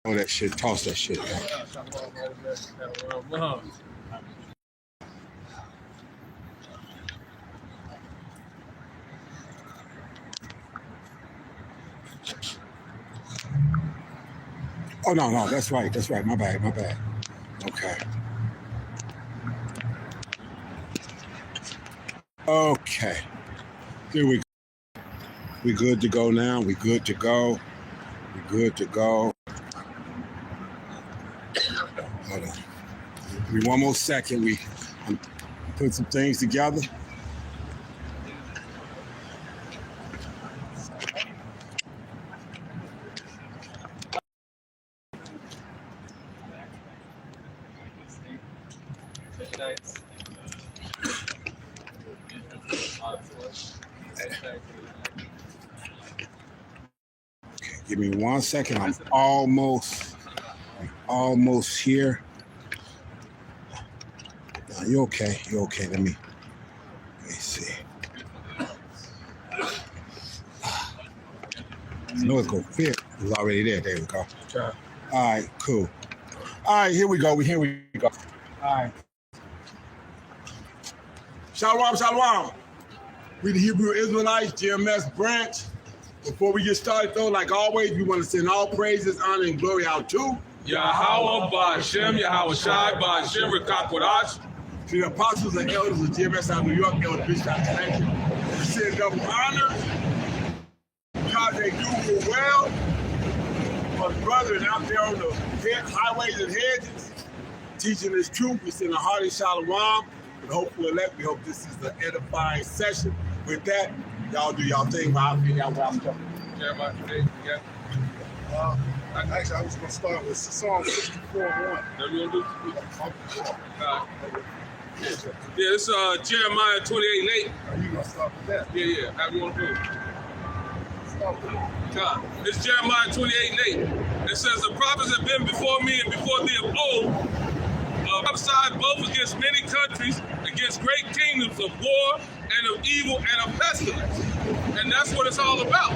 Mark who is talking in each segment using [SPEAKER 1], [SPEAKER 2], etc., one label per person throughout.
[SPEAKER 1] Oh, that shit. Toss that shit. Oh, no. That's right. My bad. Okay. Okay. Here we go. We good to go now. We good to go. Hold on. Give me one more second. I'm putting some things together. Okay, give me 1 second. I'm almost here. No, you okay? Let me see. I know it's gonna fit. It's already there. There we go. All right, cool. All right, here we go. All right. Shalom. We the Hebrew Israelites, GMS branch. Before we get started, though, like always, we want to send all praises, honor, and glory out to
[SPEAKER 2] Yahweh Ba'Shem, Yahweh Shai Ba'Shem, Rekak Wadash.
[SPEAKER 1] To the apostles and elders of GMS out of New York, Elder Bishop Connection. We send double honor because they do well. For the brethren out there on the highways and hedges, teaching this truth, we send a hearty shalom. With hopeful elect, we hope this is the edifying session. With that, y'all do y'all thing while I figure out where I'm going.
[SPEAKER 2] Jeremiah 28, yeah.
[SPEAKER 3] Actually, I was going to start with Psalm 64:1.
[SPEAKER 2] That we gonna do? Yeah, it's Jeremiah 28:8.
[SPEAKER 3] Are you going to start with that?
[SPEAKER 2] Yeah. How you want to do it?
[SPEAKER 3] Start with it.
[SPEAKER 2] It's Jeremiah 28:8. It says, the prophets have been before me and before thee of old, prophesied both against many countries, against great kingdoms of war and of evil and of pestilence. And that's what it's all about.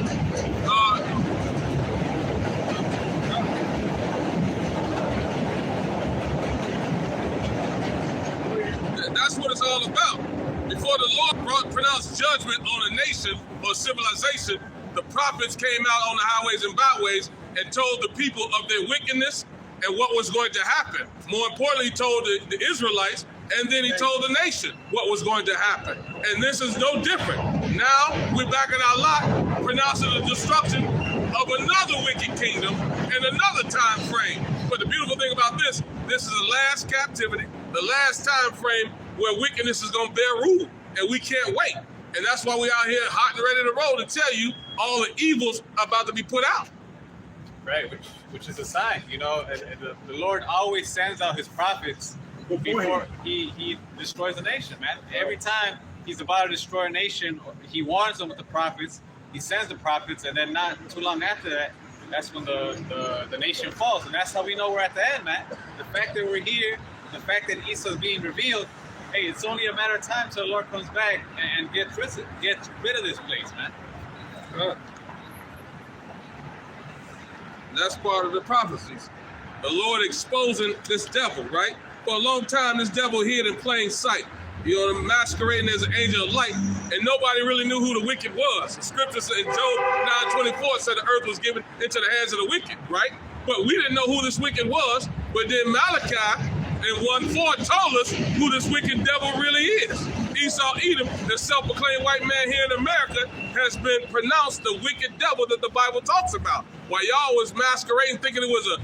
[SPEAKER 2] That's what it's all about. Before the Lord pronounced judgment on a nation or civilization, the prophets came out on the highways and byways and told the people of their wickedness and what was going to happen. More importantly, he told the Israelites, and then he told the nation what was going to happen. And this is no different. Now we're back in our lot, pronouncing the destruction of another wicked kingdom in another time frame. But the beautiful thing about this is the last captivity, the last time frame where wickedness is going to bear rule, and we can't wait. And that's why we're out here hot and ready to roll to tell you all the evils about to be put out.
[SPEAKER 4] Right, which is a sign, and the Lord always sends out his prophets before he destroys a nation, man. Every time he's about to destroy a nation, he warns them with the prophets, he sends the prophets, and then not too long after that, that's when the nation falls. And that's how we know we're at the end, man. The fact that we're here, the fact that Esau is being revealed, hey, it's only a matter of time till the Lord comes back and gets rid of this place, man.
[SPEAKER 2] That's part of the prophecies. The Lord exposing this devil, right? For a long time, this devil hid in plain sight. Masquerading as an angel of light, and nobody really knew who the wicked was. The scripture in Job 9:24 said the earth was given into the hands of the wicked, right? But we didn't know who this wicked was. But then Malachi in 1:4 told us who this wicked devil really is. Esau Edom, the self-proclaimed white man here in America, has been pronounced the wicked devil that the Bible talks about. While y'all was masquerading thinking it was a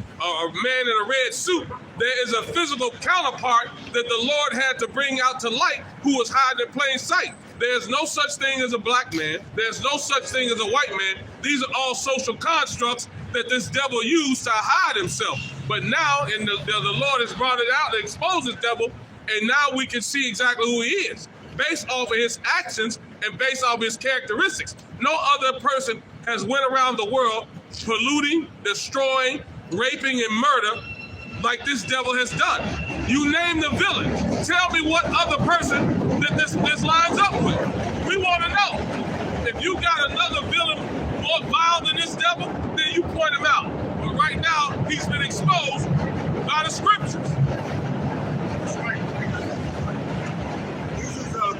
[SPEAKER 2] man in a red suit, there is a physical counterpart that the Lord had to bring out to light who was hiding in plain sight. There's no such thing as a black man. There's no such thing as a white man. These are all social constructs that this devil used to hide himself. But now, the Lord has brought it out and exposed this devil, and now we can see exactly who he is, based off of his actions and based off his characteristics. No other person has went around the world polluting, destroying, raping, and murder like this devil has done. You name the villain. Tell me what other person that this lines up with. We want to know. If you got another villain more vile than this devil, then you point him out. But right now, he's been exposed by the scriptures.
[SPEAKER 1] That's right.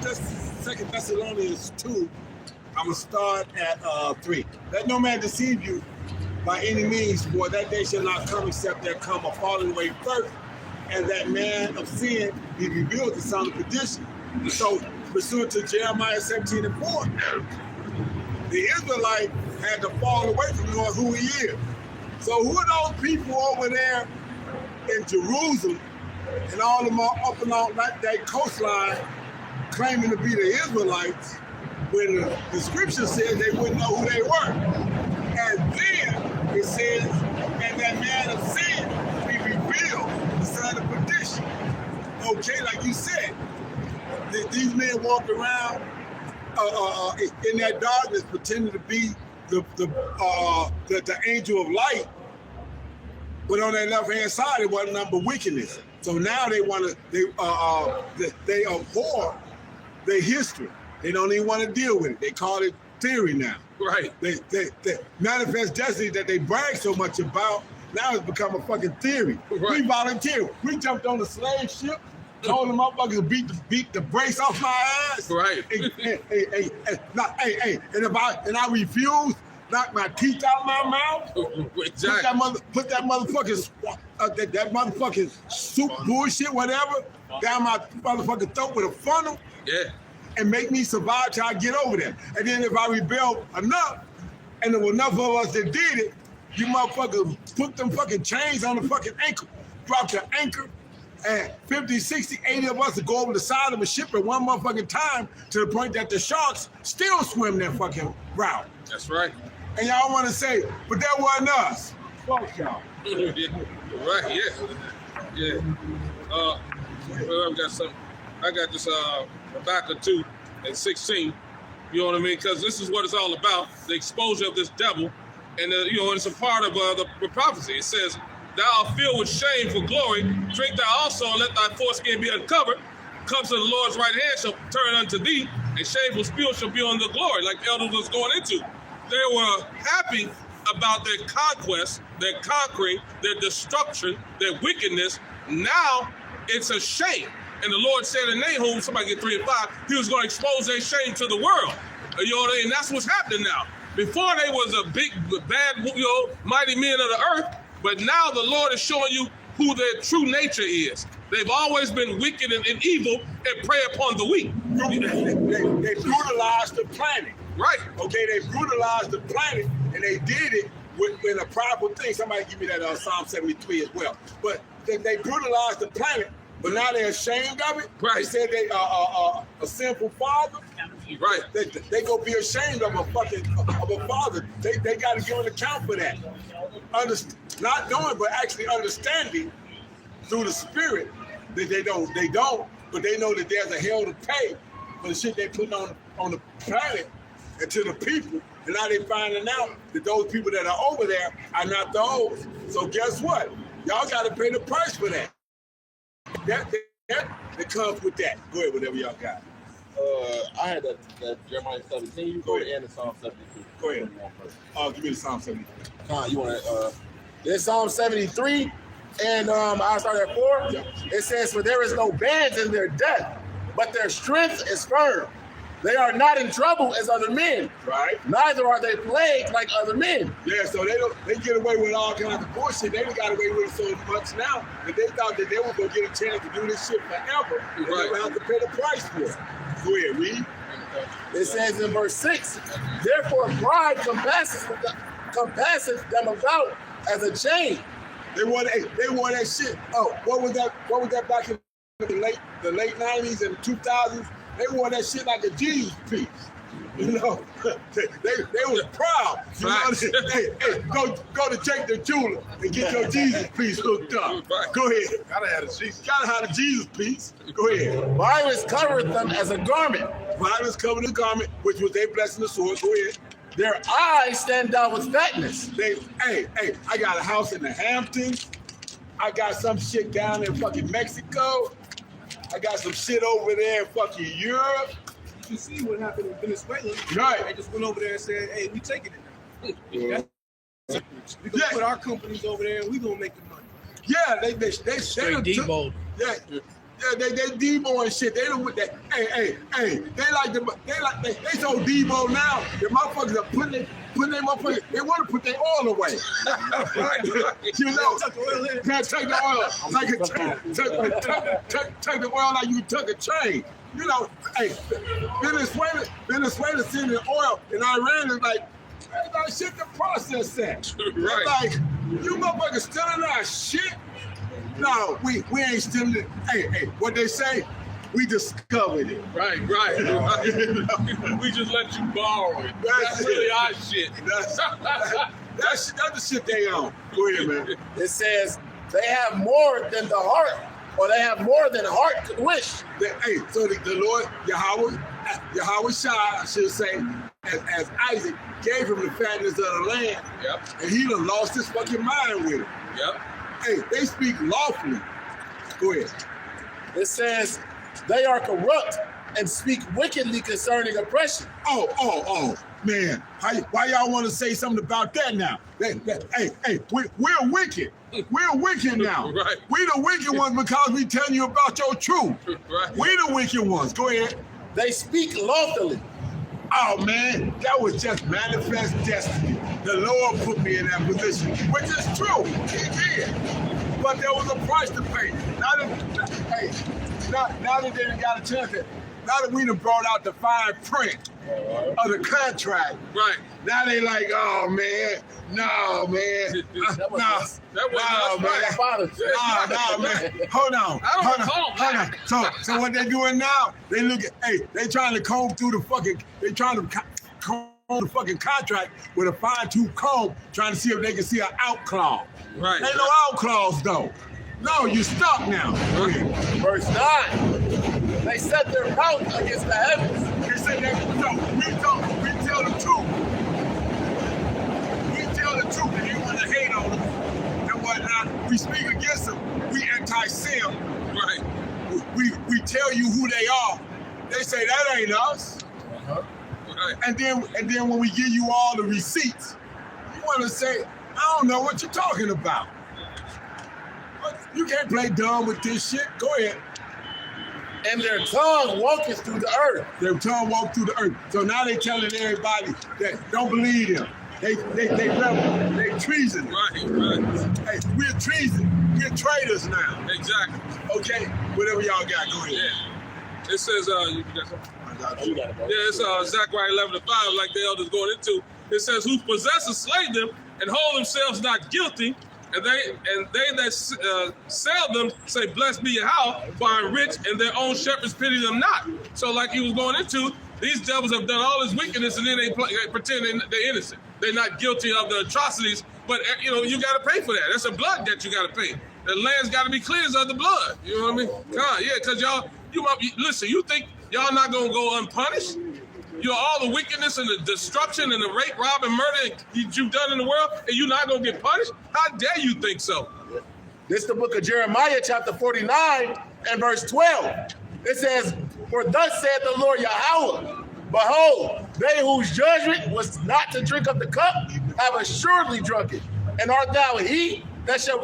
[SPEAKER 1] This is 2 Thessalonians 2. I'm going to start at 3. Let no man deceive you by any means, for that day shall not come except there come a falling away first, and that man of sin be revealed, the son of perdition. So, pursuant to Jeremiah 17 and 4, the Israelite had to fall away from knowing who he is. So who are those people over there in Jerusalem and all of them up along that coastline claiming to be the Israelites when the scripture says they wouldn't know who they were? And then it says, and that man of sin be revealed, the son of perdition. Okay, like you said, these men walk around in that darkness pretending to be the angel of light, but on their left hand side it wasn't nothing but wickedness. So now they want to they abhor their history. They don't even want to deal with it. They call it theory now.
[SPEAKER 2] Right.
[SPEAKER 1] They manifest destiny that they brag so much about now it's become a fucking theory.
[SPEAKER 2] Right.
[SPEAKER 1] We volunteered. We jumped on the slave ship. Told them motherfuckers beat the brace off my ass.
[SPEAKER 2] Right.
[SPEAKER 1] And if I refuse, knock my teeth out of my mouth.
[SPEAKER 2] Exactly.
[SPEAKER 1] Put that motherfucking that motherfucking soup bullshit, whatever, down my motherfucking throat with a funnel.
[SPEAKER 2] Yeah.
[SPEAKER 1] And make me survive till I get over there. And then if I rebel enough, and there were enough of us that did it, you motherfuckers put them fucking chains on the fucking ankle, drop your anchor. And 50, 60, 80 of us to go over the side of a ship at one motherfucking time to the point that the sharks still swim that fucking route.
[SPEAKER 2] That's right.
[SPEAKER 1] And y'all want to say, but that wasn't us. Fuck y'all.
[SPEAKER 2] Right, yeah. Well, I got this Habakkuk 2 and 16. You know what I mean? Because this is what it's all about, the exposure of this devil. And, it's a part of the prophecy. It says, thou art filled with shame for glory. Drink thou also, and let thy foreskin be uncovered. Cups of the Lord's right hand shall turn unto thee, and shameful spill shall be on the glory, like the elders was going into. They were happy about their conquest, their conquering, their destruction, their wickedness. Now it's a shame. And the Lord said in Nahum, somebody get 3 and 5, he was going to expose their shame to the world. You know what I mean? And that's what's happening now. Before they was a big, bad, mighty men of the earth, but now the Lord is showing you who their true nature is. They've always been wicked and evil and prey upon the weak.
[SPEAKER 1] They brutalized the planet.
[SPEAKER 2] Right.
[SPEAKER 1] Okay, they brutalized the planet, and they did it with a prideful thing. Somebody give me that Psalm 73 as well. But they brutalized the planet, but now they're ashamed of it.
[SPEAKER 2] Right.
[SPEAKER 1] They said they are a sinful father.
[SPEAKER 2] Right.
[SPEAKER 1] They go be ashamed of a father. They got to give an account for that. Not knowing, but actually understanding through the spirit that they don't, but they know that there's a hell to pay for the shit they put on the planet and to the people. And now they're finding out that those people that are over there are not those. So guess what? Y'all got to pay the price for that. That comes with that. Go ahead, whatever y'all got.
[SPEAKER 5] I had that Jeremiah 17. You go ahead and Psalm 72.
[SPEAKER 1] Go ahead. Give me the Psalm 73.
[SPEAKER 5] You want to? There's Psalm 73, and I'll start at 4.
[SPEAKER 1] Yeah.
[SPEAKER 5] It says, "For there is no bands in their death, but their strength is firm. They are not in trouble as other men,
[SPEAKER 1] Right.
[SPEAKER 5] neither are they plagued like other men."
[SPEAKER 1] Yeah, so they get away with all kinds of bullshit. They got away with it so much now that they thought that they were going to get a chance to do this shit forever. And
[SPEAKER 2] Right.
[SPEAKER 1] they would have to pay the price for it. Go ahead, read.
[SPEAKER 5] It says in verse 6, "Therefore pride compasses them about as a chain."
[SPEAKER 1] They wore that shit. Oh, what was that back in the late 90s and 2000s? They wore that shit like a Jesus piece. You know, they was proud. You know, hey, go to Jake the Jeweler and get your Jesus piece hooked up. Go ahead.
[SPEAKER 3] Gotta have a Jesus.
[SPEAKER 1] Gotta have a Jesus piece. Go ahead.
[SPEAKER 5] Violence covered them as a garment.
[SPEAKER 1] Violence covered the garment, which was their blessing the sword. Go ahead.
[SPEAKER 5] Their eyes stand out with fatness.
[SPEAKER 1] Hey, I got a house in the Hamptons. I got some shit down in fucking Mexico. I got some shit over there in fucking Europe.
[SPEAKER 6] You see what happened in Venezuela.
[SPEAKER 1] Right.
[SPEAKER 6] They just went over there and said, hey, we taking it now.
[SPEAKER 3] We gonna put our companies over there, and we gonna make the money.
[SPEAKER 1] Yeah, they
[SPEAKER 6] Straight Debo.
[SPEAKER 1] Yeah, they Debo and shit. They don't with that. Hey, they so Debo now. The motherfuckers are putting their motherfuckers. They want to put their oil away. You know, take the oil, take the oil like you took a chain. You know, hey, Venezuela sending oil, and Iran is like, hey, that shit the process that.
[SPEAKER 2] Right.
[SPEAKER 1] Like, you motherfuckers stealing our shit. No, we ain't stealing it. Hey, what they say, we discovered it.
[SPEAKER 2] Right. We just let you borrow it. That's really our shit.
[SPEAKER 1] That's the shit they own. Go ahead, man.
[SPEAKER 5] It says they have more than the heart, or they have more than the heart could wish.
[SPEAKER 1] Hey, so the Lord, Yahweh Shai, I should say, as Isaac gave him the fatness of the land,
[SPEAKER 2] Yep.
[SPEAKER 1] and he done lost his fucking mind with it.
[SPEAKER 2] Yep.
[SPEAKER 1] Hey, they speak lawfully. Go ahead.
[SPEAKER 5] It says they are corrupt and speak wickedly concerning oppression.
[SPEAKER 1] Oh, man. Why y'all want to say something about that now? We're wicked. We're wicked now.
[SPEAKER 2] Right.
[SPEAKER 1] We the wicked ones because we telling you about your truth.
[SPEAKER 2] Right.
[SPEAKER 1] We the wicked ones. Go ahead.
[SPEAKER 5] They speak lawfully.
[SPEAKER 1] Oh, man, that was just manifest destiny. The Lord put me in that position, which is true. He did. But there was a price to pay. Now that they done got a chance to, now that we done brought out the fine print of the contract,
[SPEAKER 2] Right.
[SPEAKER 1] now they like, oh, man, no, man.
[SPEAKER 2] That was
[SPEAKER 1] man. Hold on. So what they doing now? They look at, they trying to comb through the fucking, comb the fucking contract with a fine-tooth comb, trying to see if they can see an out clause.
[SPEAKER 2] Right.
[SPEAKER 1] Ain't no out clause though. No, you stuck now.
[SPEAKER 5] Verse 9. They set their mouth against the heavens.
[SPEAKER 1] They say that we tell the truth. We tell the truth, and they want to hate on us and whatnot. We speak against them. We anti-Sem.
[SPEAKER 2] Right.
[SPEAKER 1] We tell you who they are. They say that ain't us.
[SPEAKER 2] Right.
[SPEAKER 1] And then when we give you all the receipts, you want to say, I don't know what you're talking about. You can't play dumb with this shit. Go ahead.
[SPEAKER 5] And their tongue walketh through the earth.
[SPEAKER 1] Their tongue walk through the earth. So now they telling everybody that don't believe them. They rebel. They treason.
[SPEAKER 2] Right.
[SPEAKER 1] Hey, we're treason. We're traitors now.
[SPEAKER 2] Exactly.
[SPEAKER 1] Okay? Whatever y'all got, go ahead.
[SPEAKER 2] Yeah. It says, you got something? Yeah, it's Zechariah 11:5, like the elders going into. It says, who possess and slay them and hold themselves not guilty, and they that sell them say, blessed be Yahweh, for I'm rich, and their own shepherds pity them not. So like he was going into, these devils have done all this wickedness, and then they pretend they're innocent. They're not guilty of the atrocities, but you know, you got to pay for that. That's a blood debt you got to pay. The land's got to be cleansed of the blood. You know what I mean? Yeah, because listen, you think y'all not going to go unpunished? You know, all the wickedness and the destruction and the rape, rob, and murder you've done in the world, and you're not going to get punished? How dare you think so?
[SPEAKER 5] This is the book of Jeremiah, chapter 49, and verse 12. It says, for thus said the Lord Yahweh, behold, they whose judgment was not to drink of the cup have assuredly drunk it. And art thou he that shall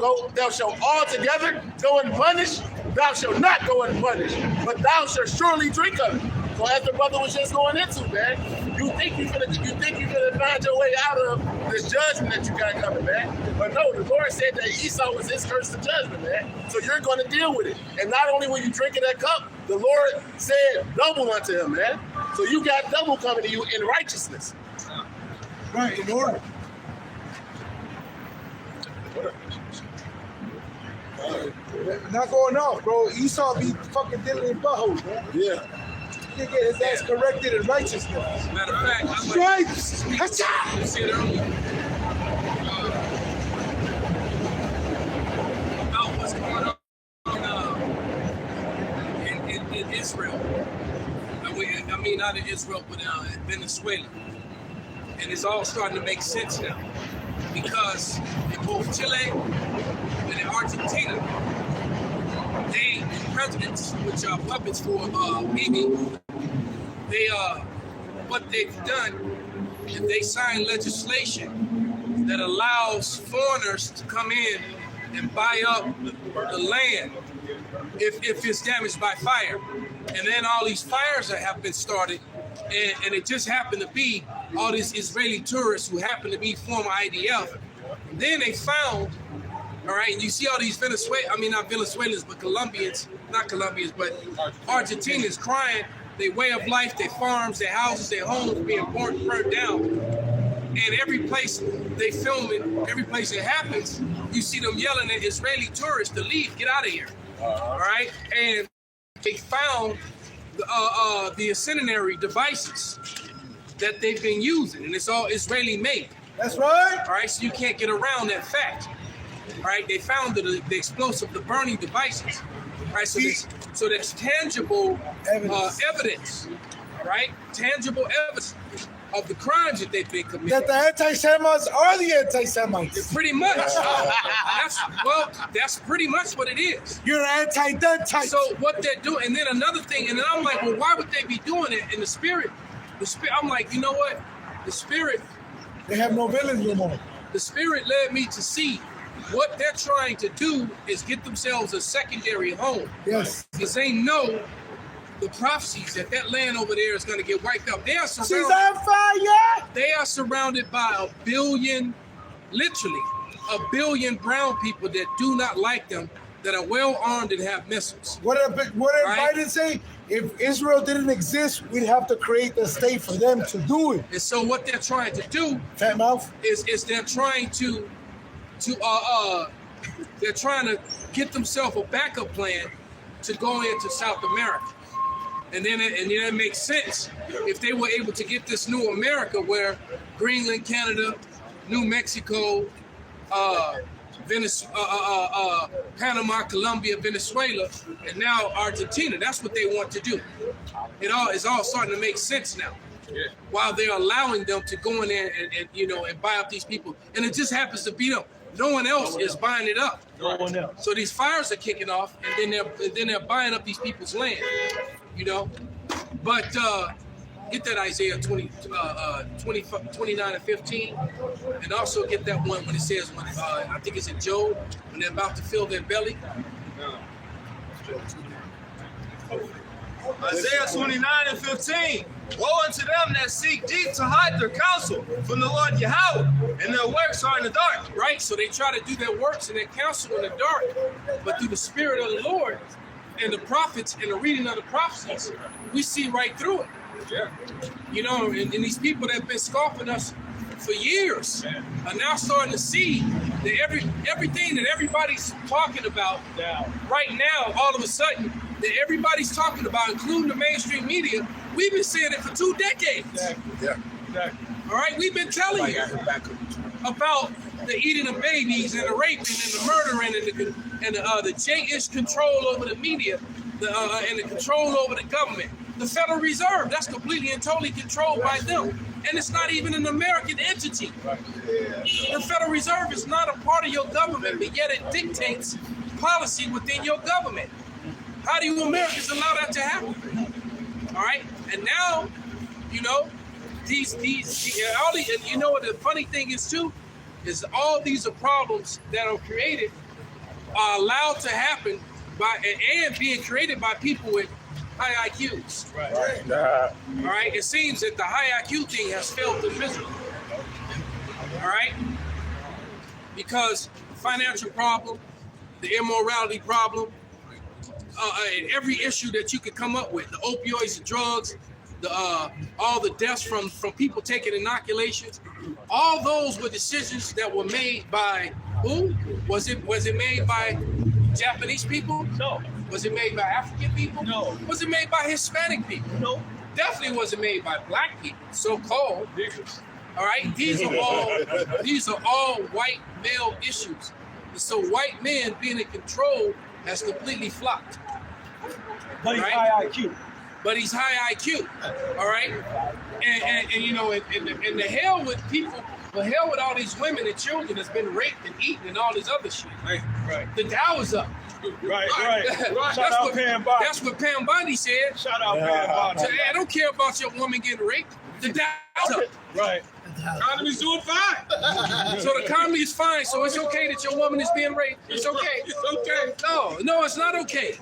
[SPEAKER 5] altogether go unpunished? Thou shalt not go unpunished, but thou shalt surely drink of it. So as the brother was just going into, man, you think you're gonna find your way out of this judgment that you got coming, man. But no, the Lord said that Esau was his curse of judgment, man. So you're gonna deal with it. And not only when you drinking that cup, the Lord said double unto him, man. So you got double coming to you in righteousness.
[SPEAKER 1] Right, in order.
[SPEAKER 3] Not going off, bro. Esau be fucking diddling buttholes, man.
[SPEAKER 5] Yeah.
[SPEAKER 3] He get his ass corrected in righteousness.
[SPEAKER 2] Matter of fact,
[SPEAKER 3] Stripes!
[SPEAKER 2] you see it earlier. About what's going on in Israel. I mean, not in Israel, but in Venezuela. And it's all starting to make sense now. Because in both Chile and in Argentina, the presidents, which are puppets for Bibi, what they've done is they signed legislation
[SPEAKER 6] that allows foreigners to come in and buy up the land if it's damaged by fire. And then all these fires that have been started, and it just happened to be all these Israeli tourists who happen to be former IDF. And then they found, all right, and you see all these not Venezuelans, but but Argentinians crying their way of life, their farms, their houses, their homes being burned down. And every place they film it, every place it happens, you see them yelling at Israeli tourists to leave, get out of here. All right, and they found the incendiary devices that they've been using, and it's all Israeli made.
[SPEAKER 7] That's right.
[SPEAKER 6] All right, so you can't get around that fact. All right, they found the explosive, the burning devices. All right, so there's tangible evidence. All right, tangible evidence of the crimes that they've been committing.
[SPEAKER 7] That the anti-Semites are the anti-Semites.
[SPEAKER 6] Pretty much. That's pretty much what it is.
[SPEAKER 7] You're anti-Dentite.
[SPEAKER 6] So what they're doing, and then another thing, and then I'm like, well, why would they be doing it? In the spirit, I'm like, you know what? The spirit.
[SPEAKER 7] They have no villains anymore.
[SPEAKER 6] The spirit led me to see what they're trying to do is get themselves a secondary home.
[SPEAKER 7] Yes.
[SPEAKER 6] Because they know the prophecies that land over there is going to get wiped out. They are surrounded.
[SPEAKER 7] She's on fire!
[SPEAKER 6] They are surrounded by literally a billion brown people that do not like them, that are well armed and have missiles.
[SPEAKER 7] What did Biden say? If Israel didn't exist, we'd have to create the state for them to do it.
[SPEAKER 6] And so what they're trying to do,
[SPEAKER 7] fat mouth,
[SPEAKER 6] is they're trying to get themselves a backup plan to go into South America. And then it makes sense if they were able to get this new America where Greenland, Canada, New Mexico, Panama, Colombia, Venezuela, and now Argentina. That's what they want to do. It's all starting to make sense now. Yeah. While they're allowing them to go in there and buy up these people, and it just happens to be them. No one else is buying it up.
[SPEAKER 7] No one else.
[SPEAKER 6] So these fires are kicking off, and then they're buying up these people's land. But get that Isaiah 29 and 15, and also get that one when it says I think it's in Job when they're about to fill their belly.
[SPEAKER 8] Isaiah 29 and 15. Woe unto them that seek deep to hide their counsel from the Lord Yahweh, and their works are in the dark.
[SPEAKER 6] Right, so they try to do their works and their counsel in the dark, but through the Spirit of the Lord and the prophets and the reading of the prophecies, we see right through it. Yeah. And these people that have been scoffing us for years are now starting to see that everything that everybody's talking about right now, all of a sudden, that everybody's talking about, including the mainstream media, we've been saying it for 2 decades.
[SPEAKER 3] Exactly.
[SPEAKER 6] All right, we've been telling you about the eating of babies and the raping and the murdering and the J-ish control over the media, and the control over the government. The Federal Reserve, that's completely and totally controlled by them. And it's not even an American entity. The Federal Reserve is not a part of your government, but yet it dictates policy within your government. How do you Americans allow that to happen? All right, and now, these all these, what the funny thing is too, is all these are problems that are created, are allowed to happen by and being created by people with high IQs. Right. All right. It seems that the high IQ thing has failed them miserably. All right. Because the financial problem, the immorality problem, every issue that you could come up with, the opioids, the drugs, all the deaths from people taking inoculations, all those were decisions that were made by who? Was it made by Japanese people? No. Was it made by African people? No. Was it made by Hispanic people? No. Definitely wasn't made by black people, so-called. All right, these are all white male issues. And so white men being in control has completely flopped.
[SPEAKER 7] But he's high IQ.
[SPEAKER 6] But he's high IQ. All right, and the hell with people. The hell with all these women and children that's been raped and eaten and all this other shit. Right. The Dow is up.
[SPEAKER 7] Right.
[SPEAKER 6] That's what Pam Bondi said.
[SPEAKER 7] Shout out Pam Bondi.
[SPEAKER 6] I don't care about your woman getting raped. The Dow's up.
[SPEAKER 7] Right.
[SPEAKER 2] Economy's doing fine.
[SPEAKER 6] So the economy is fine. So it's okay that your woman is being raped. It's okay.
[SPEAKER 2] It's okay.
[SPEAKER 6] No, it's not okay.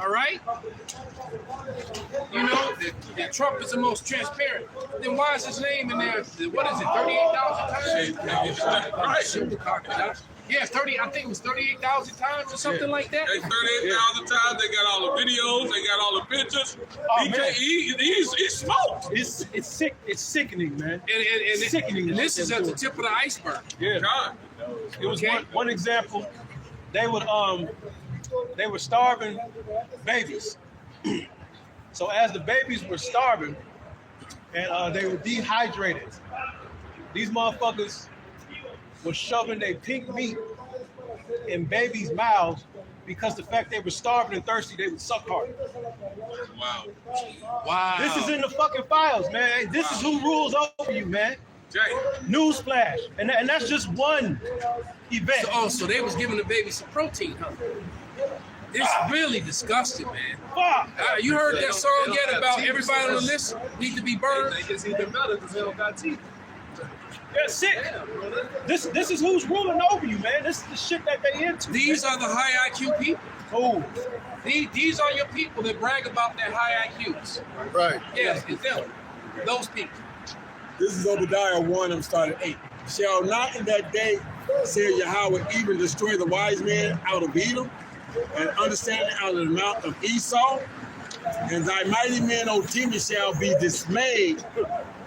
[SPEAKER 6] All right. You know that Trump is the most transparent. Then why is his name in there? What is it? 38,000 times. Right. Yeah, 30. I think it was 38,000 times or something like that.
[SPEAKER 2] They 38,000 times. They got all the videos. They got all the pictures. He's smoked.
[SPEAKER 9] It's sick. It's sickening, man.
[SPEAKER 6] And
[SPEAKER 9] Sickening.
[SPEAKER 6] And this is at the tip of the iceberg.
[SPEAKER 9] Yeah.
[SPEAKER 2] God.
[SPEAKER 9] It was one example. They were starving babies. So as the babies were starving and they were dehydrated, these motherfuckers were shoving their pink meat in babies' mouths because the fact they were starving and thirsty, they would suck hard.
[SPEAKER 6] Wow.
[SPEAKER 9] This is in the fucking files, man. This is who rules over you, man.
[SPEAKER 2] Jay.
[SPEAKER 9] Newsflash. And that's just one event.
[SPEAKER 6] So they was giving the baby some protein, huh? It's really disgusting, man.
[SPEAKER 9] Fuck.
[SPEAKER 6] You heard that song yet about everybody on the list need to be burned?
[SPEAKER 8] They just either better because they don't got teeth.
[SPEAKER 9] They're sick. This is who's ruling over you, man. This is the shit that they into.
[SPEAKER 6] These are the high IQ people.
[SPEAKER 9] Oh.
[SPEAKER 6] These are your people that brag about their high IQs.
[SPEAKER 5] Right.
[SPEAKER 6] Yes, it's them. Those people.
[SPEAKER 1] This is Obadiah 1, I'm starting 8. Shall not in that day, said Yahweh, even destroy the wise men out of Edom, and understanding out of the mount of Esau, and thy mighty men, O Timmy, shall be dismayed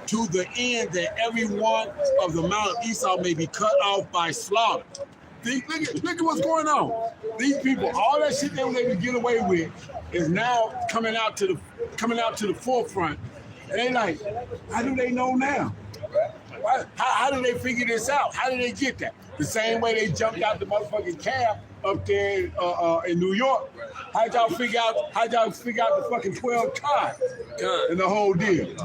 [SPEAKER 1] to the end that every one of the mount of Esau may be cut off by slaughter. Look at what's going on. These people, all that shit they were able to get away with is now coming out to the forefront. And they like, how do they know now? How do they figure this out? How did they get that? The same way they jumped out the motherfucking cab up there in New York. How'd y'all figure out the fucking 12 cars and the whole deal?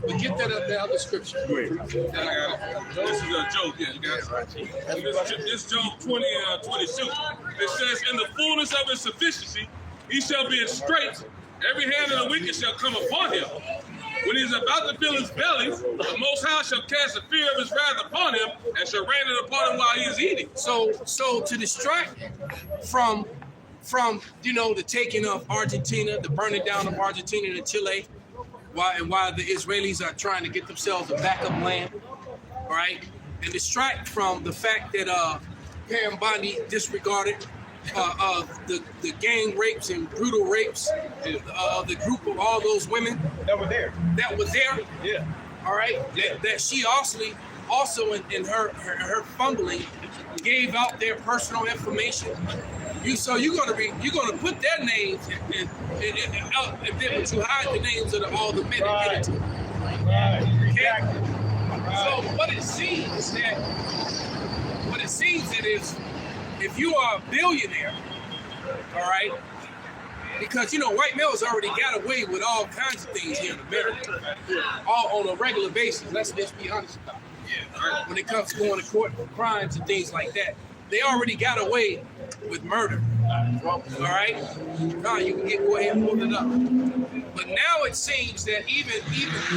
[SPEAKER 6] But get that other scripture.
[SPEAKER 1] Great.
[SPEAKER 2] I got it. This is a joke. Yeah, you guys. This Job 20:22. It says, in the fullness of his sufficiency, he shall be in straits. Every hand of the wicked shall come upon him. When he is about to fill his belly, the Most High shall cast the fear of his wrath upon him and shall rain it upon him while he is eating.
[SPEAKER 6] So to distract from the taking of Argentina, the burning down of Argentina and Chile, while the Israelis are trying to get themselves a backup land, all right, and distract from the fact that Pam Bondi disregarded the gang rapes and brutal rapes, the group of all those women
[SPEAKER 9] that were there.
[SPEAKER 6] Yeah. All right. That she also in her fumbling gave out their personal information. You're gonna put their names and then you hide the names of all the men that get into it. Okay? So what it seems is if you are a billionaire, all right, because white males already got away with all kinds of things here in America, all on a regular basis. Let's just be honest about it. Yeah. When it comes to going to court for crimes and things like that, they already got away with murder. All right, now you can go ahead and pull it up. But now it seems that even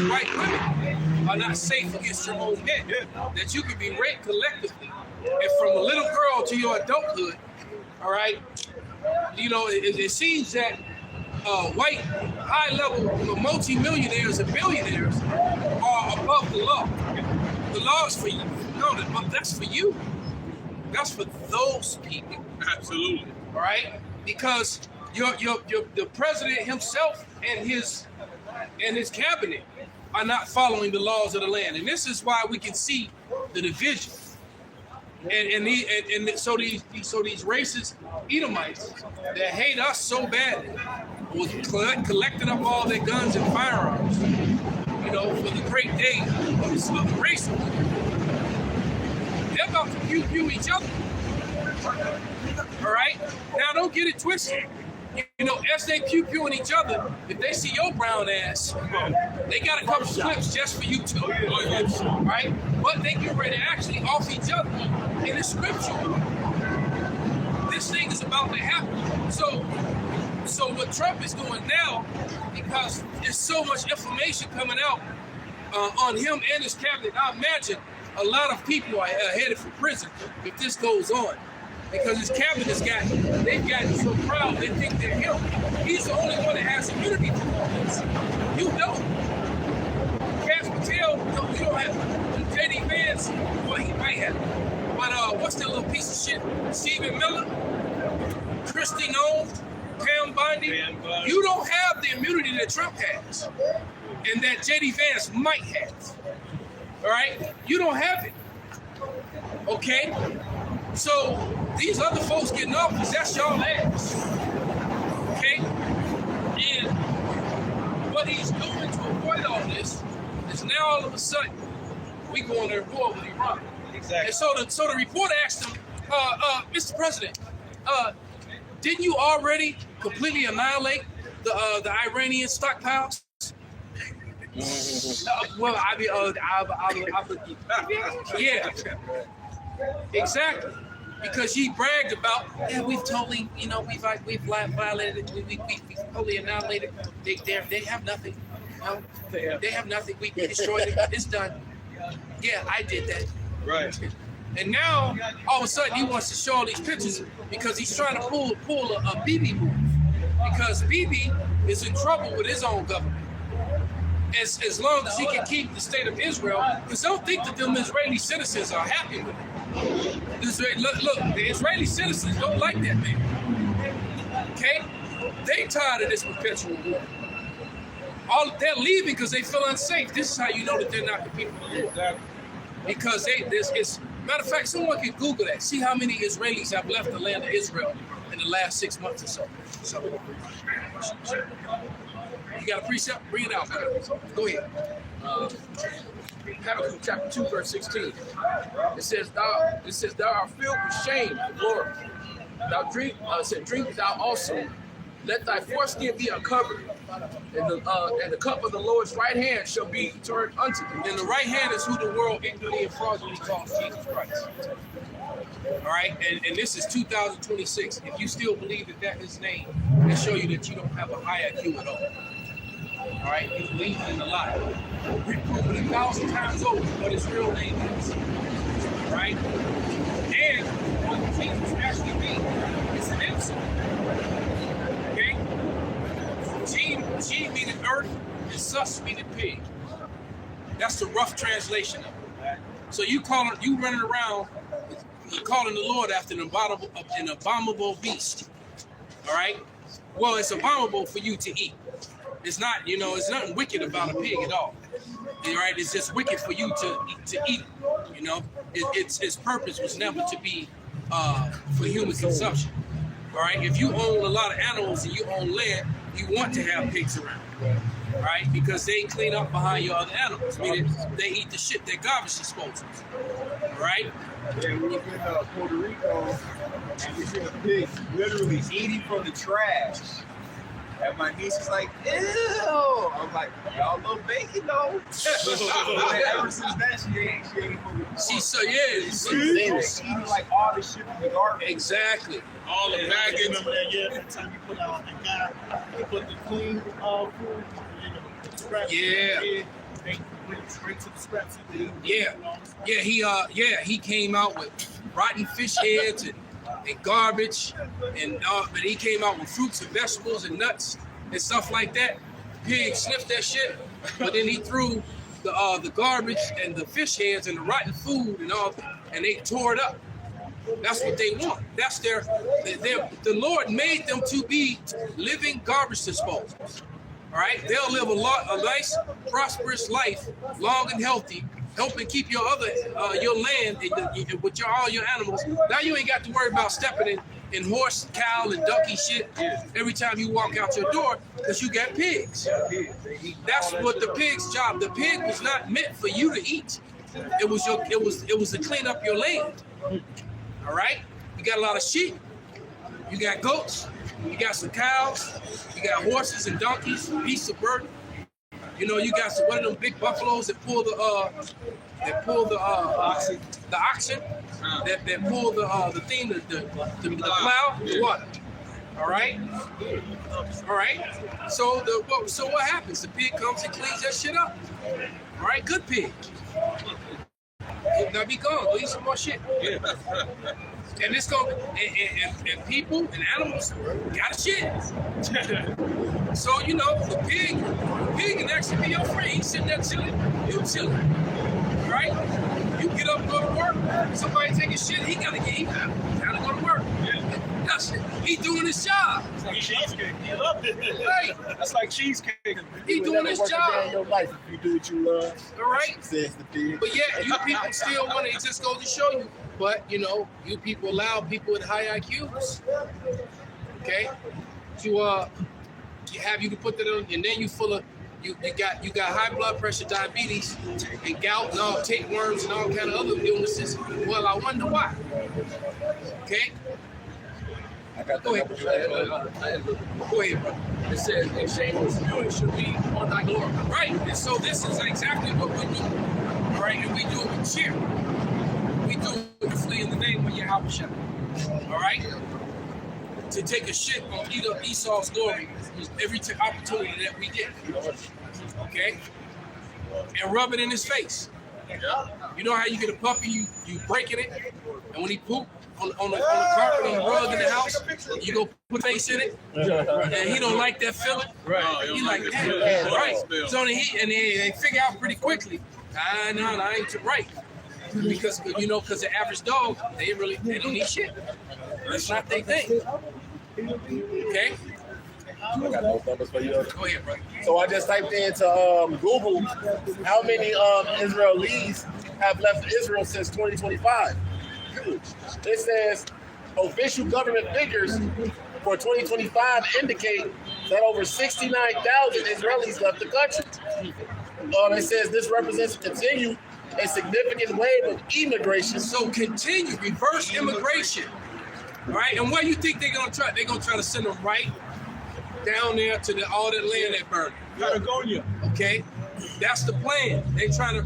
[SPEAKER 6] white women are not safe against your own men. That you can be raped collectively. And from a little girl to your adulthood, all right, it seems that white high-level multi-millionaires and billionaires are above the law. The law is for you. No, that's for you. That's for those people.
[SPEAKER 2] Absolutely.
[SPEAKER 6] All right, because the president himself and his cabinet are not following the laws of the land, and this is why we can see the division. And so these racist Edomites that hate us so badly was collecting up all their guns and firearms, for the great day of the race. They're about to pew each other. All right? Now don't get it twisted. As they pew-pewing each other, if they see your brown ass, they got a couple clips just for you too. Right? But they get ready to actually off each other. In the scripture, this thing is about to happen. So what Trump is doing now, because there's so much information coming out on him and his cabinet. I imagine a lot of people are headed for prison if this goes on, because his cabinet's they've gotten so proud they think they're him. He's the only one that has immunity to all this. You don't. Cash Patel, you don't have. J.D. Vance, well, he might have. But what's that little piece of shit? Stephen Miller, Christy Nome, Pam Bondi. You don't have the immunity that Trump has, and that J.D. Vance might have. All right, you don't have it. Okay, so these other folks getting off because that's y'all ass. Okay, and what he's doing to avoid all this is now all of a sudden we going to war with Iran.
[SPEAKER 9] Exactly.
[SPEAKER 6] And so the reporter asked him, Mr. President, didn't you already completely annihilate the Iranian stockpiles? Yeah, exactly. Because he bragged about, we've totally, we've violated, we totally annihilated. They have nothing. No, they have nothing. We destroyed it. It's done. Yeah, I did that.
[SPEAKER 9] Right.
[SPEAKER 6] And now, all of a sudden, he wants to show all these pictures because he's trying to pull a Bibi move. Because Bibi is in trouble with his own government. As long as he can keep the state of Israel, because don't think that them Israeli citizens are happy with it. Look, the Israeli citizens don't like that man. Okay? They tired of this perpetual war. They're leaving because they feel unsafe. This is how you know that they're not the people of the war. Because matter of fact, someone can Google that. See how many Israelis have left the land of Israel in the last 6 months or so. You got a precept? Bring it out. Go ahead.
[SPEAKER 10] Habakkuk chapter 2, verse 16. It says, thou art filled with shame, Lord. Thou drink thou also. Let thy foreskin be uncovered, and the cup of the Lord's right hand shall be turned unto thee.
[SPEAKER 6] And the right hand is who the world ignorantly and fraudulently calls Jesus Christ. All right, and this is 2026. If you still believe that is his name, it show you that you don't have a high IQ at all. All right, you believe in a lie. We've proven 1,000 times over what his real name is. All right, and what Jesus actually means is an insult. G meaning earth and sus meaning pig. That's the rough translation of it. So you running around calling the Lord after an abominable beast. All right? Well, it's abominable for you to eat. It's not, it's nothing wicked about a pig at all. All right? It's just wicked for you to eat. Its purpose was never to be for human consumption. All right? If you own a lot of animals and you own land, you want to have pigs around, right? Because they clean up behind your other animals. Meaning they eat the shit, they're garbage disposals, right?
[SPEAKER 8] Yeah, we was in Puerto Rico, and we seen a pig literally eating from the trash. And my niece is like, ew! I'm like, y'all love bacon though. Ever since that, she ain't from the
[SPEAKER 6] She's
[SPEAKER 8] eating like all the shit from the garbage.
[SPEAKER 6] Exactly.
[SPEAKER 2] All the baggage.
[SPEAKER 3] Remember that? Yeah, every time you put out the guy, he put the clean food in the scraps.
[SPEAKER 6] Yeah.
[SPEAKER 3] They went straight to the scraps.
[SPEAKER 6] He came out with rotten fish heads and garbage, but he came out with fruits and vegetables and nuts and stuff like that. Pig sniffed that shit, but then he threw the garbage and the fish heads and the rotten food and all, and they tore it up. That's what they want. That's the Lord made them to be living garbage disposals. All right, they'll live a nice, prosperous life, long and healthy, helping keep your land and with all your animals. Now you ain't got to worry about stepping in horse, cow, and donkey shit every time you walk out your door because you got pigs. That's what the pig's job. The pig was not meant for you to eat. It was to clean up your land. All right, you got a lot of sheep, you got goats, you got some cows, you got horses and donkeys, beasts of burden. You got one of them big buffaloes that pull the oxen, that pull the thing, the plow, the what? All right. So what happens? The pig comes and cleans that shit up. All right, good pig. Now be gone. Go eat some more shit.
[SPEAKER 2] Yeah.
[SPEAKER 6] And it's going and people and animals gotta shit. So you know the pig can actually be your friend. He's sitting there chilling, you chilling, right? You get up, go to work. Somebody take a shit. He gotta go to work. That's it. He doing his job.
[SPEAKER 9] It's like cheesecake. You love it.
[SPEAKER 6] Right.
[SPEAKER 9] That's like cheesecake.
[SPEAKER 6] He doing his job.
[SPEAKER 5] In your life if you do what you love.
[SPEAKER 6] All right.
[SPEAKER 5] Says the pig.
[SPEAKER 6] But yeah, you people still want to. It just goes to show you. But you know, you people allow people with high IQs, okay, to have you to put that on, and then you full of you got high blood pressure, diabetes, and gout, and all tapeworms, and all kind of other illnesses. Well, I wonder why. Okay. Go ahead. Go ahead, bro.
[SPEAKER 10] It says, in shameless viewing should be on thy glory.
[SPEAKER 6] Right. And so this is exactly what we do. All right, and we do it with cheer. We do it to flee in the name of Yahweh. All right? To take a shit on eat up Esau's glory every opportunity that we get. Okay? And rub it in his face. You know how you get a puppy, you breaking it, and when he poop on the carpet, on the rug in the house, you go put face in it, and he don't like that feeling.
[SPEAKER 2] Right.
[SPEAKER 6] He like, damn, right. So they figure out pretty quickly, no, I ain't right. Because the average dog, they don't need shit. That's not their thing. Okay?
[SPEAKER 5] I got those numbers for you.
[SPEAKER 6] Go ahead, bro.
[SPEAKER 5] So I just typed into Google how many Israelis have left Israel since 2025. It says official government figures for 2025 indicate that over 69,000 Israelis left the country. It says this represents a significant wave of immigration.
[SPEAKER 6] So continue, reverse immigration. All right, and where you think they're gonna try? They're gonna try to send them right down there to all that land that burned.
[SPEAKER 9] Patagonia.
[SPEAKER 6] Okay, that's the plan. They trying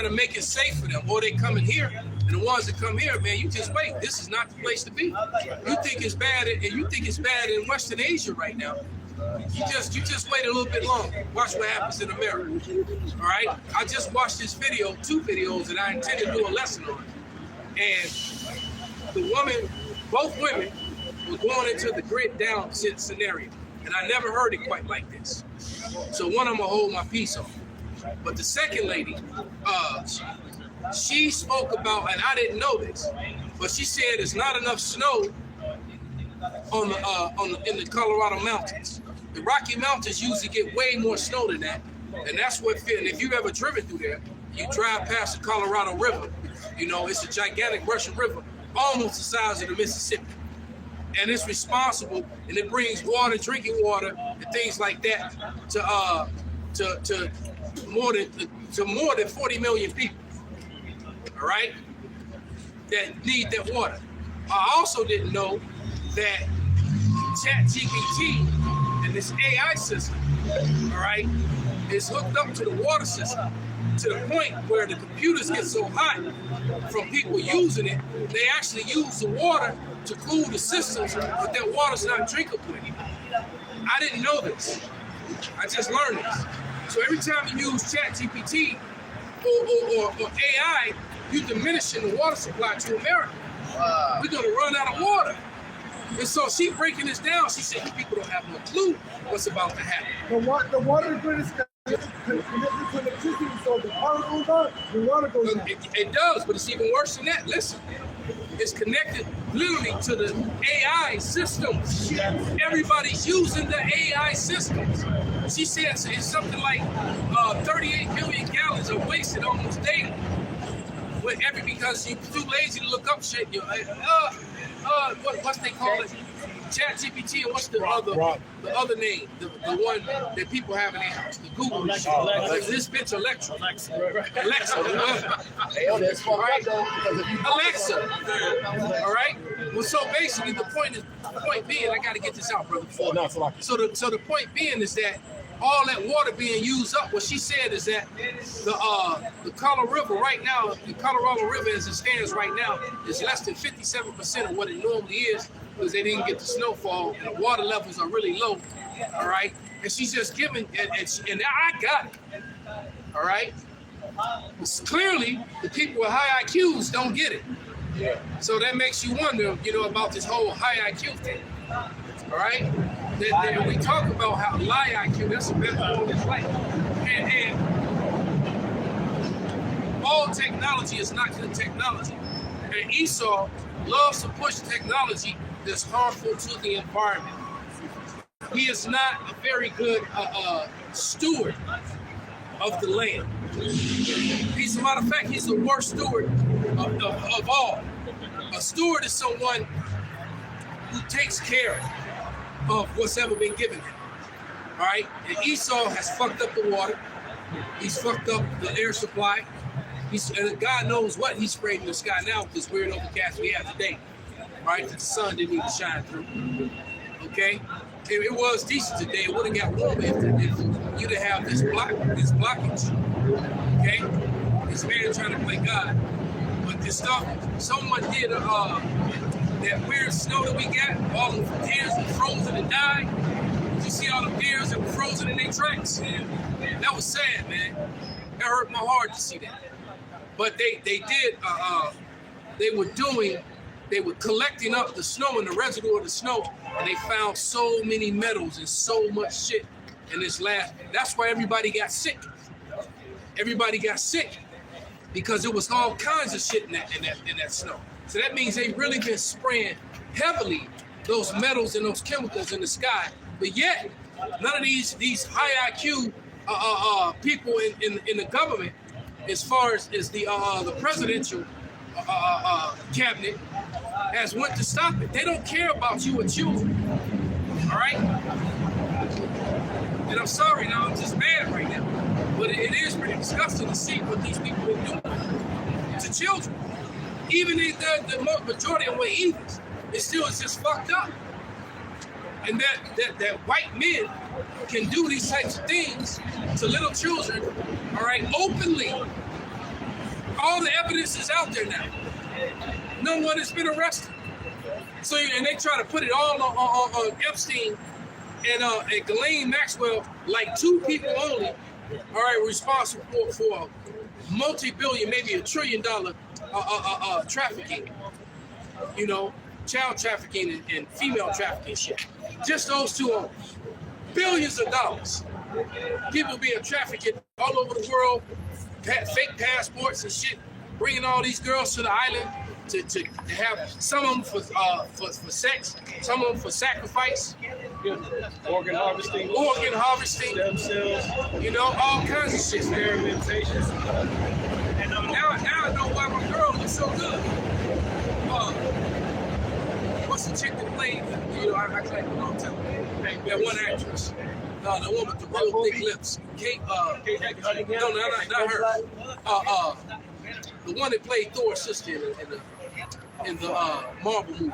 [SPEAKER 6] to make it safe for them, or they coming here. And the ones that come here, man, you just wait. This is not the place to be. You think it's bad, and you think it's bad in Western Asia right now. You just wait a little bit longer. Watch what happens in America. All right? I just watched this video, 2 videos that I intend to do a lesson on. And both women were going into the grid down scenario. And I never heard it quite like this. So one I'm gonna hold my peace on. But the second lady, she spoke about, and I didn't know this, but she said there's not enough snow in the Colorado mountains. The Rocky Mountains usually get way more snow than that, and that's what. And if you've ever driven through there, you drive past the Colorado River. You know, it's a gigantic rushing river, almost the size of the Mississippi, and it's responsible, and it brings water, drinking water, and things like that to more than 40 million people. All right, that need that water. I also didn't know that ChatGPT and this AI system, all right, is hooked up to the water system to the point where the computers get so hot from people using it, they actually use the water to cool the systems, but that water's not drinkable. I didn't know this. I just learned this. So every time you use ChatGPT or AI, you're diminishing the water supply to America. We're going to run out of water. And so she breaking this down. She said, you people don't have no clue what's about to happen.
[SPEAKER 7] The water grid is connected to electricity, so the power goes on, the water goes on.
[SPEAKER 6] It does, but it's even worse than that. Listen, it's connected literally to the AI systems. Everybody's using the AI systems. She says it's something like 38 million gallons are wasted almost daily. Because you're too lazy to look up shit. What's they call it? ChatGPT, and what's the other name? The one that people have in their house, the Google. This bitch Alexa. Alexa. All right. Well, so basically, the point being, I got to get this out, brother. So the point being is that all that water being used up, what she said is that the Colorado River right now, the Colorado River as it stands right now, is less than 57% of what it normally is because they didn't get the snowfall and the water levels are really low. All right. And she's just giving, and I got it. All right. Clearly, the people with high IQs don't get it.
[SPEAKER 5] Yeah.
[SPEAKER 6] So that makes you wonder, about this whole high IQ thing. All right? That we talk about how high IQ, that's the best form of life. And all technology is not good technology. And Esau loves to push technology that's harmful to the environment. He is not a very good steward of the land. As a matter of fact, he's the worst steward of all. A steward is someone who takes care of what's ever been given him. All right? And Esau has fucked up the water. He's fucked up the air supply. And God knows what he sprayed in the sky now with this weird overcast we have today. Right? The sun didn't even shine through. Okay? If it was decent today, it would have got warmer if you'd have this blockage. Okay? This man trying to play God. But this stuff, someone did that weird snow that we got, all the deers were frozen and died. Did you see all the deers that were frozen in their tracks? That was sad, man. That hurt my heart to see that. But they were collecting up the snow and the residue of the snow, and they found so many metals and so much shit in this last. That's why everybody got sick. Everybody got sick because it was all kinds of shit in that snow. So that means they really been spraying heavily those metals and those chemicals in the sky. But yet, none of these high IQ people in the government, as far as the presidential cabinet, has went to stop it. They don't care about you or children. All right? And I'm sorry, now I'm just mad right now. But it is pretty disgusting to see what these people are doing to children. Even if the majority of them were heathens, it still is just fucked up. And that white men can do these types of things to little children, all right, openly. All the evidence is out there now. No one has been arrested. So, and they try to put it all on Epstein and Ghislaine Maxwell, like two people only, all right, responsible for multi-billion, maybe $1 trillion trafficking, child trafficking and female trafficking shit. Just those two only. Billions of dollars. People being trafficked all over the world, fake passports and shit, bringing all these girls to the island to have some of them for sex, some of them for sacrifice.
[SPEAKER 9] Organ harvesting.
[SPEAKER 6] Stem cells. All kinds of shit.
[SPEAKER 9] Experimentation.
[SPEAKER 6] And now I know why my girl looks so good. What's the chick that played? I claim a long time. That one actress. No, the one with the real thick lips. Kate. No, not her. The one that played Thor's sister in the Marvel movie.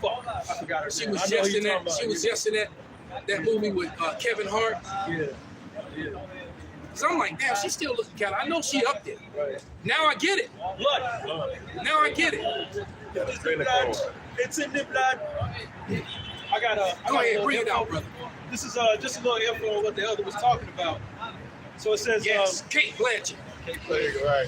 [SPEAKER 9] Fuck, I forgot her.
[SPEAKER 6] She was just in that. She was just in that movie with Kevin Hart.
[SPEAKER 9] Yeah.
[SPEAKER 6] So I'm like, damn, she still looking kind of. I know she up there. Right. Now I get it.
[SPEAKER 9] Look.
[SPEAKER 6] Now I get it.
[SPEAKER 9] It's in the blood. I got
[SPEAKER 6] Go ahead, bring it out, brother.
[SPEAKER 9] This is just a little info on what the elder was talking about. So it says
[SPEAKER 6] yes, Kate Blanchett.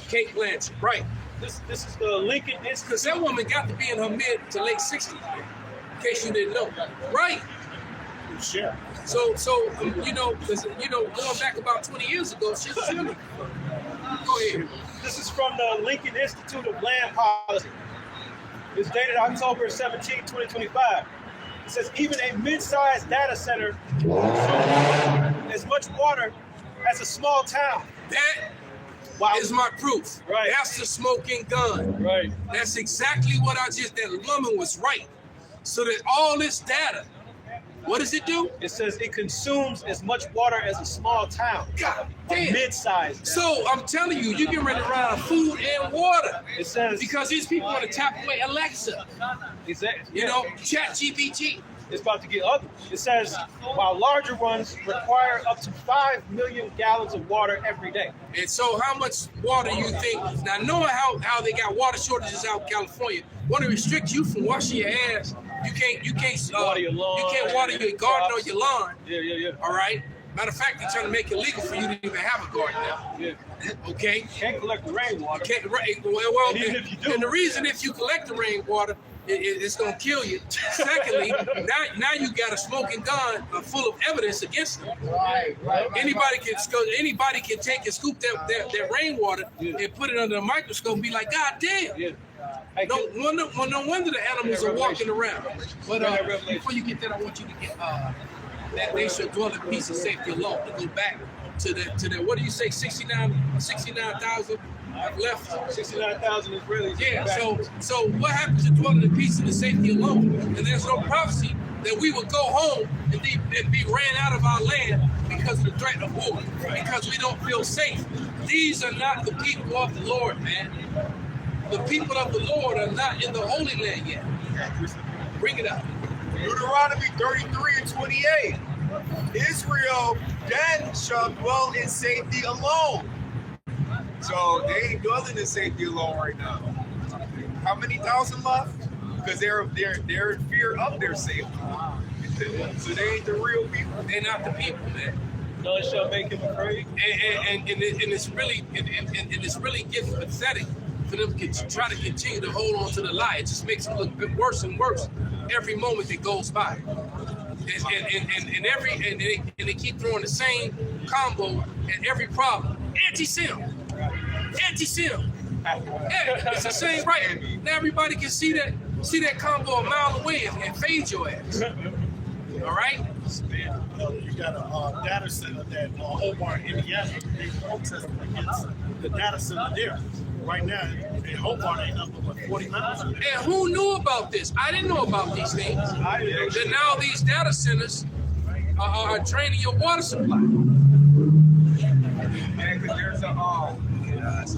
[SPEAKER 6] Kate Blanchett, right.
[SPEAKER 9] This is the Lincoln Institute.
[SPEAKER 6] Because that woman got to be in her mid to late 60s, in case you didn't know. Right.
[SPEAKER 9] Sure.
[SPEAKER 6] So going back about 20 years ago, she was chilling. Go ahead.
[SPEAKER 9] This is from the Lincoln Institute of Land Policy. It's dated October 17, 2025. It says even a mid-sized data center consumes as much water as a small town.
[SPEAKER 6] That is my proof.
[SPEAKER 9] Right.
[SPEAKER 6] That's the smoking gun.
[SPEAKER 9] Right.
[SPEAKER 6] That's exactly what that woman was right. So that all this data, what does it do?
[SPEAKER 9] It says it consumes as much water as a small town.
[SPEAKER 6] God damn.
[SPEAKER 9] Mid-sized.
[SPEAKER 6] So I'm telling you, you can run around food and water.
[SPEAKER 9] It says
[SPEAKER 6] because these people want to tap away Alexa.
[SPEAKER 9] Exactly.
[SPEAKER 6] ChatGPT.
[SPEAKER 9] It's about to get ugly. It says while larger ones require up to 5 million gallons of water every day.
[SPEAKER 6] And so how much water you think, now knowing how they got water shortages out in California, want to restrict you from washing your ass. You can't water your lawn. You can't water your garden or your lawn.
[SPEAKER 9] Yeah.
[SPEAKER 6] All right. Matter of fact, they're trying to make it legal for you to even have a garden now.
[SPEAKER 9] Yeah.
[SPEAKER 6] Okay?
[SPEAKER 9] Can't collect the rainwater.
[SPEAKER 6] Well,
[SPEAKER 9] And even if you do,
[SPEAKER 6] and the reason if you collect the rainwater, it's gonna kill you. Secondly, now you got a smoking gun full of evidence against you.
[SPEAKER 10] Right.
[SPEAKER 6] Anybody can take and scoop that rainwater and put it under a microscope and be like, God damn.
[SPEAKER 9] yeah. Hey,
[SPEAKER 6] No wonder the animals are walking around. But
[SPEAKER 9] Revelation.
[SPEAKER 6] before you get that, I want you to get that they should dwell in peace and safety alone. To go back to that. What do you say? 69,000 have left.
[SPEAKER 9] 69,000 Israelis.
[SPEAKER 6] Yeah. So what happens to dwelling in peace and the safety alone? And there's no prophecy that we would go home and be ran out of our land because of the threat of war, because we don't feel safe. These are not the people of the Lord, man. The people of the Lord are not in the Holy Land yet. Bring it up.
[SPEAKER 8] Deuteronomy 33 and 28. Israel then shall dwell in safety alone. So they ain't dwelling in safety alone right now. How many thousand left? Because they're in fear of their safety. So they ain't the real people.
[SPEAKER 6] They're not the people, man.
[SPEAKER 9] None shall make him afraid.
[SPEAKER 6] And it's really getting pathetic for them to try to continue to hold on to the lie. It just makes them look worse and worse every moment that goes by. And they keep throwing the same combo at every problem. Anti-Sem. Yeah, it's the same, right? Now everybody can see that combo a mile away and fade your ass. All right?
[SPEAKER 3] You got a data center that Hobart, Indiana, they protesting against the data center there. Right now, in Hobart ain't nothing but 40 miles.
[SPEAKER 6] And who knew about this? I didn't know about these things. That now these data centers are draining your water supply.
[SPEAKER 8] Yeah, because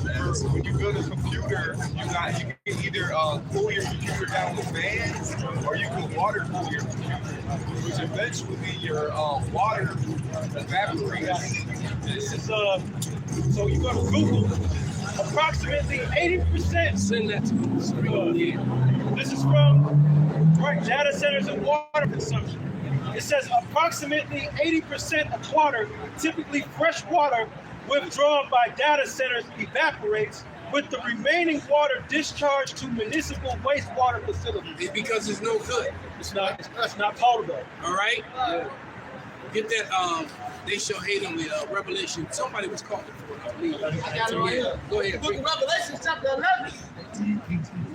[SPEAKER 8] there's when you build a computer, you can either cool your computer down with fans, or you can water cool your computer, which eventually your water evaporates.
[SPEAKER 9] This is so you go to Google. Approximately 80%.
[SPEAKER 6] Send that to me.
[SPEAKER 9] This is from data centers and water consumption. It says approximately 80% of water, typically fresh water, withdrawn by data centers evaporates, with the remaining water discharged to municipal wastewater facilities.
[SPEAKER 6] Because it's no good.
[SPEAKER 9] It's not potable.
[SPEAKER 6] All right? Get that, they shall hate them with Revelation. Somebody was calling for it, I believe.
[SPEAKER 10] I got it right here.
[SPEAKER 6] Go ahead.
[SPEAKER 10] Book of Revelation, chapter 11,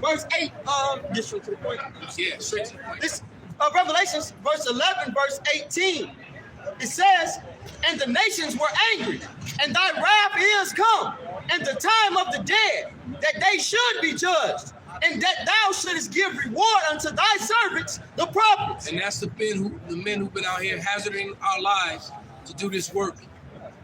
[SPEAKER 10] verse 8. Just straight to the point.
[SPEAKER 6] Yeah, straight to the point.
[SPEAKER 10] This Revelations, verse 11, verse 18. It says, and the nations were angry, and thy wrath is come, and the time of the dead, that they should be judged, and that thou shouldest give reward unto thy servants, the prophets.
[SPEAKER 6] And that's the men who've been out here hazarding our lives to do this work.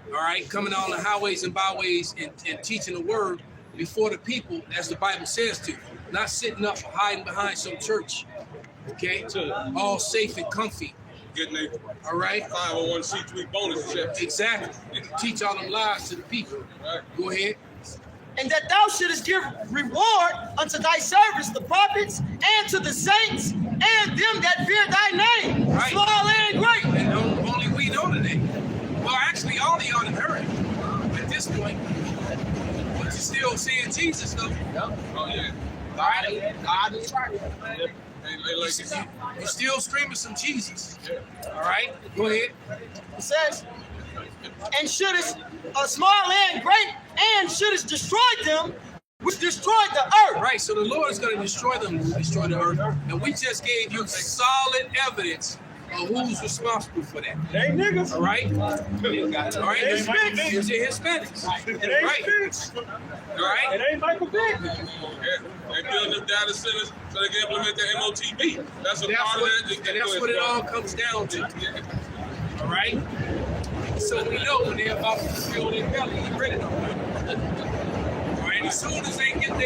[SPEAKER 6] All right, coming on the highways and byways and teaching the word before the people, as the Bible says to, not sitting up hiding behind some church. Okay, all safe and comfy.
[SPEAKER 2] Getting a
[SPEAKER 6] all right
[SPEAKER 2] 501c3 bonus check.
[SPEAKER 6] Exactly. Teach all them lies to the people.
[SPEAKER 2] Right.
[SPEAKER 6] Go ahead.
[SPEAKER 10] And that thou shouldest give reward unto thy servants, the prophets, and to the saints, and them that fear thy name,
[SPEAKER 6] Right.
[SPEAKER 10] small and great.
[SPEAKER 6] And only we know the name. Well, actually, all of y'all have heard it at this point. But you're still seeing Jesus, though.
[SPEAKER 2] Oh yeah.
[SPEAKER 10] God is right.
[SPEAKER 6] You're still screaming some Jesus. All right, go ahead.
[SPEAKER 10] It says, and shouldest small and great, and shouldest destroy them which destroyed the earth.
[SPEAKER 6] Right, so the Lord is going to destroy them, destroy the earth. And we just gave you solid evidence of who's responsible for that.
[SPEAKER 9] They ain't niggas.
[SPEAKER 6] All right? All right,
[SPEAKER 9] It ain't
[SPEAKER 6] it's the Hispanics.
[SPEAKER 9] It ain't
[SPEAKER 6] Right.
[SPEAKER 9] Spence.
[SPEAKER 6] All right?
[SPEAKER 9] It ain't Michael Vick.
[SPEAKER 2] Yeah, they building them data centers so they can implement the MOTB. That's a part of that.
[SPEAKER 6] And that's what it all comes down to. All right? So we know when they're about to fill their belly, you ready to all right? As soon as they get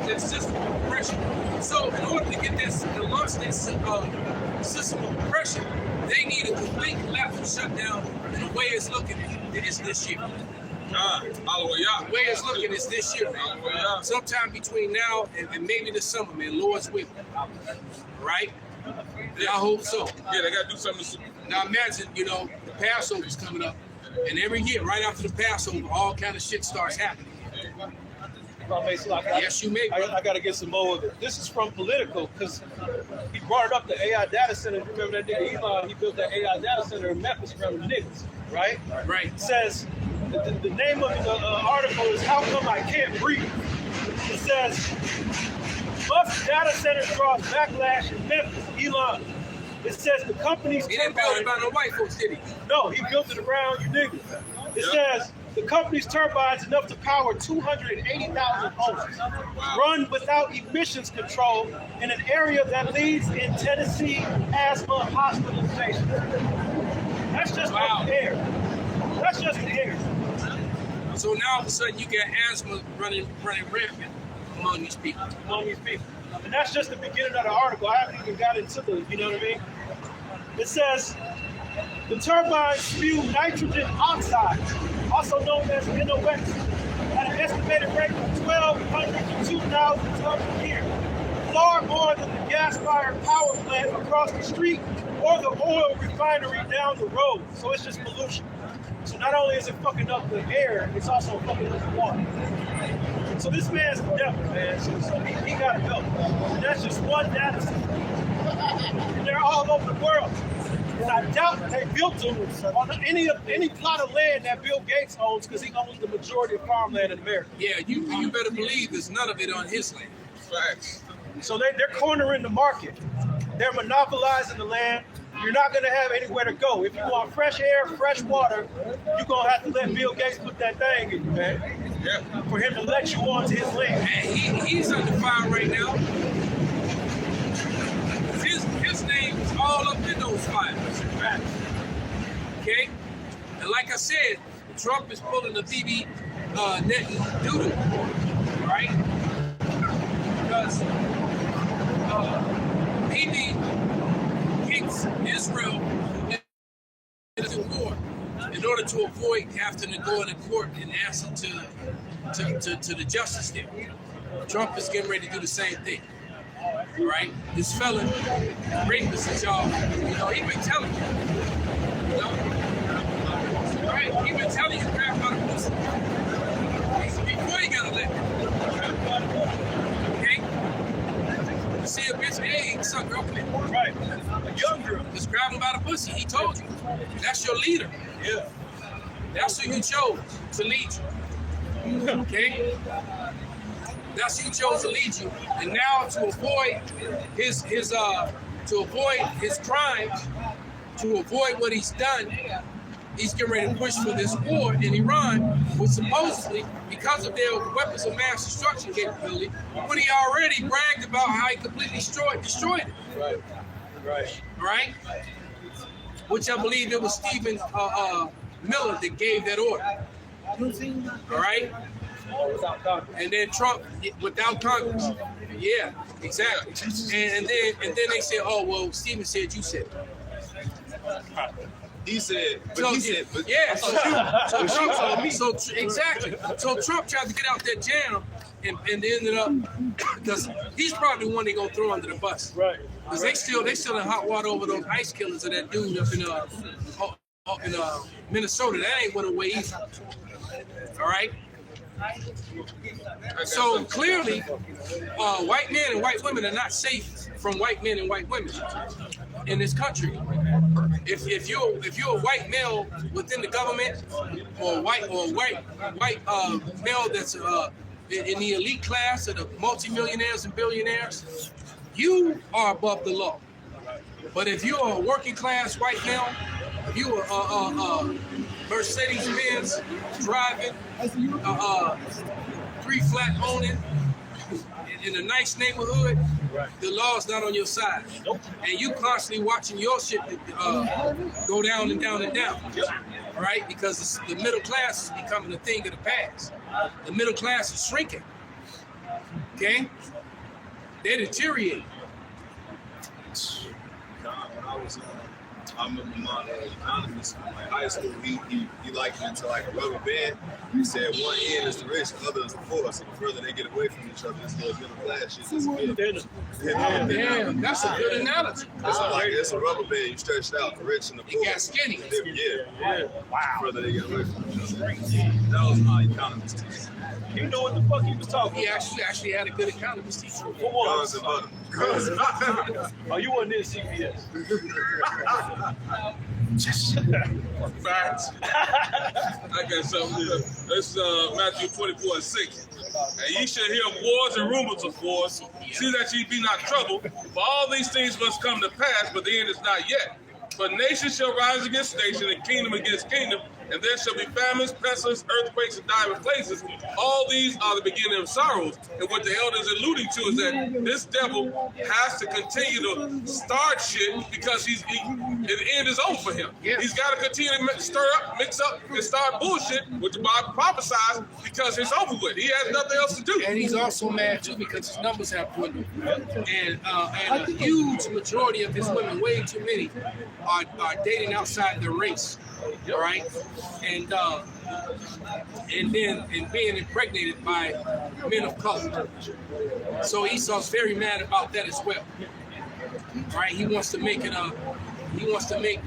[SPEAKER 6] their system of oppression. So in order to get this, to launch this system of oppression, they need a complete collapse and shutdown. And the way it's looking is this year.
[SPEAKER 2] All the way out.
[SPEAKER 6] The way it's looking is this year, man. Sometime between now and maybe the summer, man. Lord's will. Right? I hope so.
[SPEAKER 2] Yeah, they got to do something.
[SPEAKER 6] Now imagine, Passover's coming up, and every year, right after the Passover, all kind of shit starts happening. Yes, you may.
[SPEAKER 9] I got to get some more of it. This is from Politico because he brought up the AI data center. Remember that nigga Elon? He built that AI data center in Memphis around the niggas, right?
[SPEAKER 6] Right.
[SPEAKER 9] It says the name of the article is "How Come I Can't Breathe." It says, "Musk data center draws backlash in Memphis." Elon. It says the company's.
[SPEAKER 6] He didn't build it by no white folks, did he?
[SPEAKER 9] No, he built it around you niggas. It says the company's turbines enough to power 280,000 homes, run without emissions control in an area that leads in Tennessee asthma hospitalization. That's just the air. That's just the air.
[SPEAKER 6] So now all of a sudden you get asthma running rampant among these people.
[SPEAKER 9] And that's just the beginning of the article. I haven't even got into the, you know what I mean? It says, the turbines spew nitrogen oxide, also known as NOx, at an estimated rate of 1,200 to 2,000 tons per year, far more than the gas-fired power plant across the street or the oil refinery down the road. So it's just pollution. So not only is it fucking up the air, it's also fucking up the water. So this man's the devil, man. So he got to go. And that's just one data center. And they're all over the world. And I doubt they built them on any plot of land that Bill Gates owns because he owns the majority of farmland in America.
[SPEAKER 6] Yeah, you better believe there's none of it on his land.
[SPEAKER 2] Facts.
[SPEAKER 9] So they're cornering the market. They're monopolizing the land. You're not going to have anywhere to go. If you want fresh air, fresh water, you're going to have to let Bill Gates put that thing in you, man.
[SPEAKER 2] Yeah.
[SPEAKER 9] For him to let you onto his land.
[SPEAKER 6] And he's under fire right now. His name is all up in those fires. Okay? And like I said, Trump is pulling the BB net doodle, right? Because BB kicks Israel into war in order to avoid having to go into court and answer to the justice there. Trump is getting ready to do the same thing. All right? This fella, rapist that y'all, he been telling you. Right? He been telling you crap about the pussy. Before he got elected. Okay? You see a bitch, hey, suck her up in.
[SPEAKER 9] Right. A young girl.
[SPEAKER 6] Just grab him by the pussy. He told you. That's your leader.
[SPEAKER 9] Yeah.
[SPEAKER 6] That's who you chose to lead you. Okay? That's who you chose to lead you. And now to avoid his crimes, to avoid what he's done, he's getting ready to push for this war in Iran, which supposedly, because of their weapons of mass destruction capability, when he already bragged about how he completely destroyed it.
[SPEAKER 9] Right.
[SPEAKER 6] Right? Which I believe it was Stephen Miller that gave that order. All right?
[SPEAKER 9] Without Congress.
[SPEAKER 6] And then Trump, without Congress. Yeah, exactly. And then they said, oh, well, Stephen said you said it.
[SPEAKER 8] He said, but
[SPEAKER 6] So,
[SPEAKER 8] he said, but
[SPEAKER 6] yeah, exactly. So Trump tried to get out that jam and ended up, because he's probably the one they're going to throw under the bus.
[SPEAKER 9] Right.
[SPEAKER 6] Because they still in hot water over those ICE killers of that dude up in Minnesota. That ain't went away either. All right? So clearly, white men and white women are not safe from white men and white women in this country. If you're a white male within the government, or white male that's in the elite class of the multimillionaires and billionaires, you are above the law. But if you're a working class white male, if you're a Mercedes-Benz driving, 3-flat owning, in a nice neighborhood, the law's not on your side. And you constantly watching your shit go down and down and down. Right? Because the middle class is becoming a thing of the past. The middle class is shrinking. Okay? They're deteriorating.
[SPEAKER 8] I remember my economist in like high school. He likened it to like a rubber band. He said one end is the rich, the other is the poor. So the further they get away from each other, this little middle class shit disappears.
[SPEAKER 6] Damn, that's a good analogy.
[SPEAKER 8] It's a rubber band. You stretch it out, the rich and the poor.
[SPEAKER 6] It got skinny.
[SPEAKER 8] Yeah. Wow. The further they get away from each other. That was my economist teacher.
[SPEAKER 9] You know what the fuck he was talking
[SPEAKER 6] He actually had a good economist teacher.
[SPEAKER 9] about? For
[SPEAKER 8] Guns and butter.
[SPEAKER 9] Oh, you wasn't in CPS.
[SPEAKER 2] Facts. I got something here. That's Matthew 24:6. And ye shall hear of wars and rumors of wars. See that ye be not troubled. For all these things must come to pass, but the end is not yet. For nation shall rise against nation, and kingdom against kingdom, and there shall be famines, pestilence, earthquakes, and divers places. All these are the beginning of sorrows. And what the elder is alluding to is that this devil has to continue to start shit because the end is over for him.
[SPEAKER 6] Yes.
[SPEAKER 2] He's got to continue to stir up, mix up, and start bullshit, which the Bible prophesies, because it's over with. He has nothing else to do.
[SPEAKER 6] And he's also mad too because his numbers have dwindled, and a huge majority of his women, way too many, are dating outside their race. All right, and being impregnated by men of color. So Esau's very mad about that as well. All right, he wants to make it he wants to make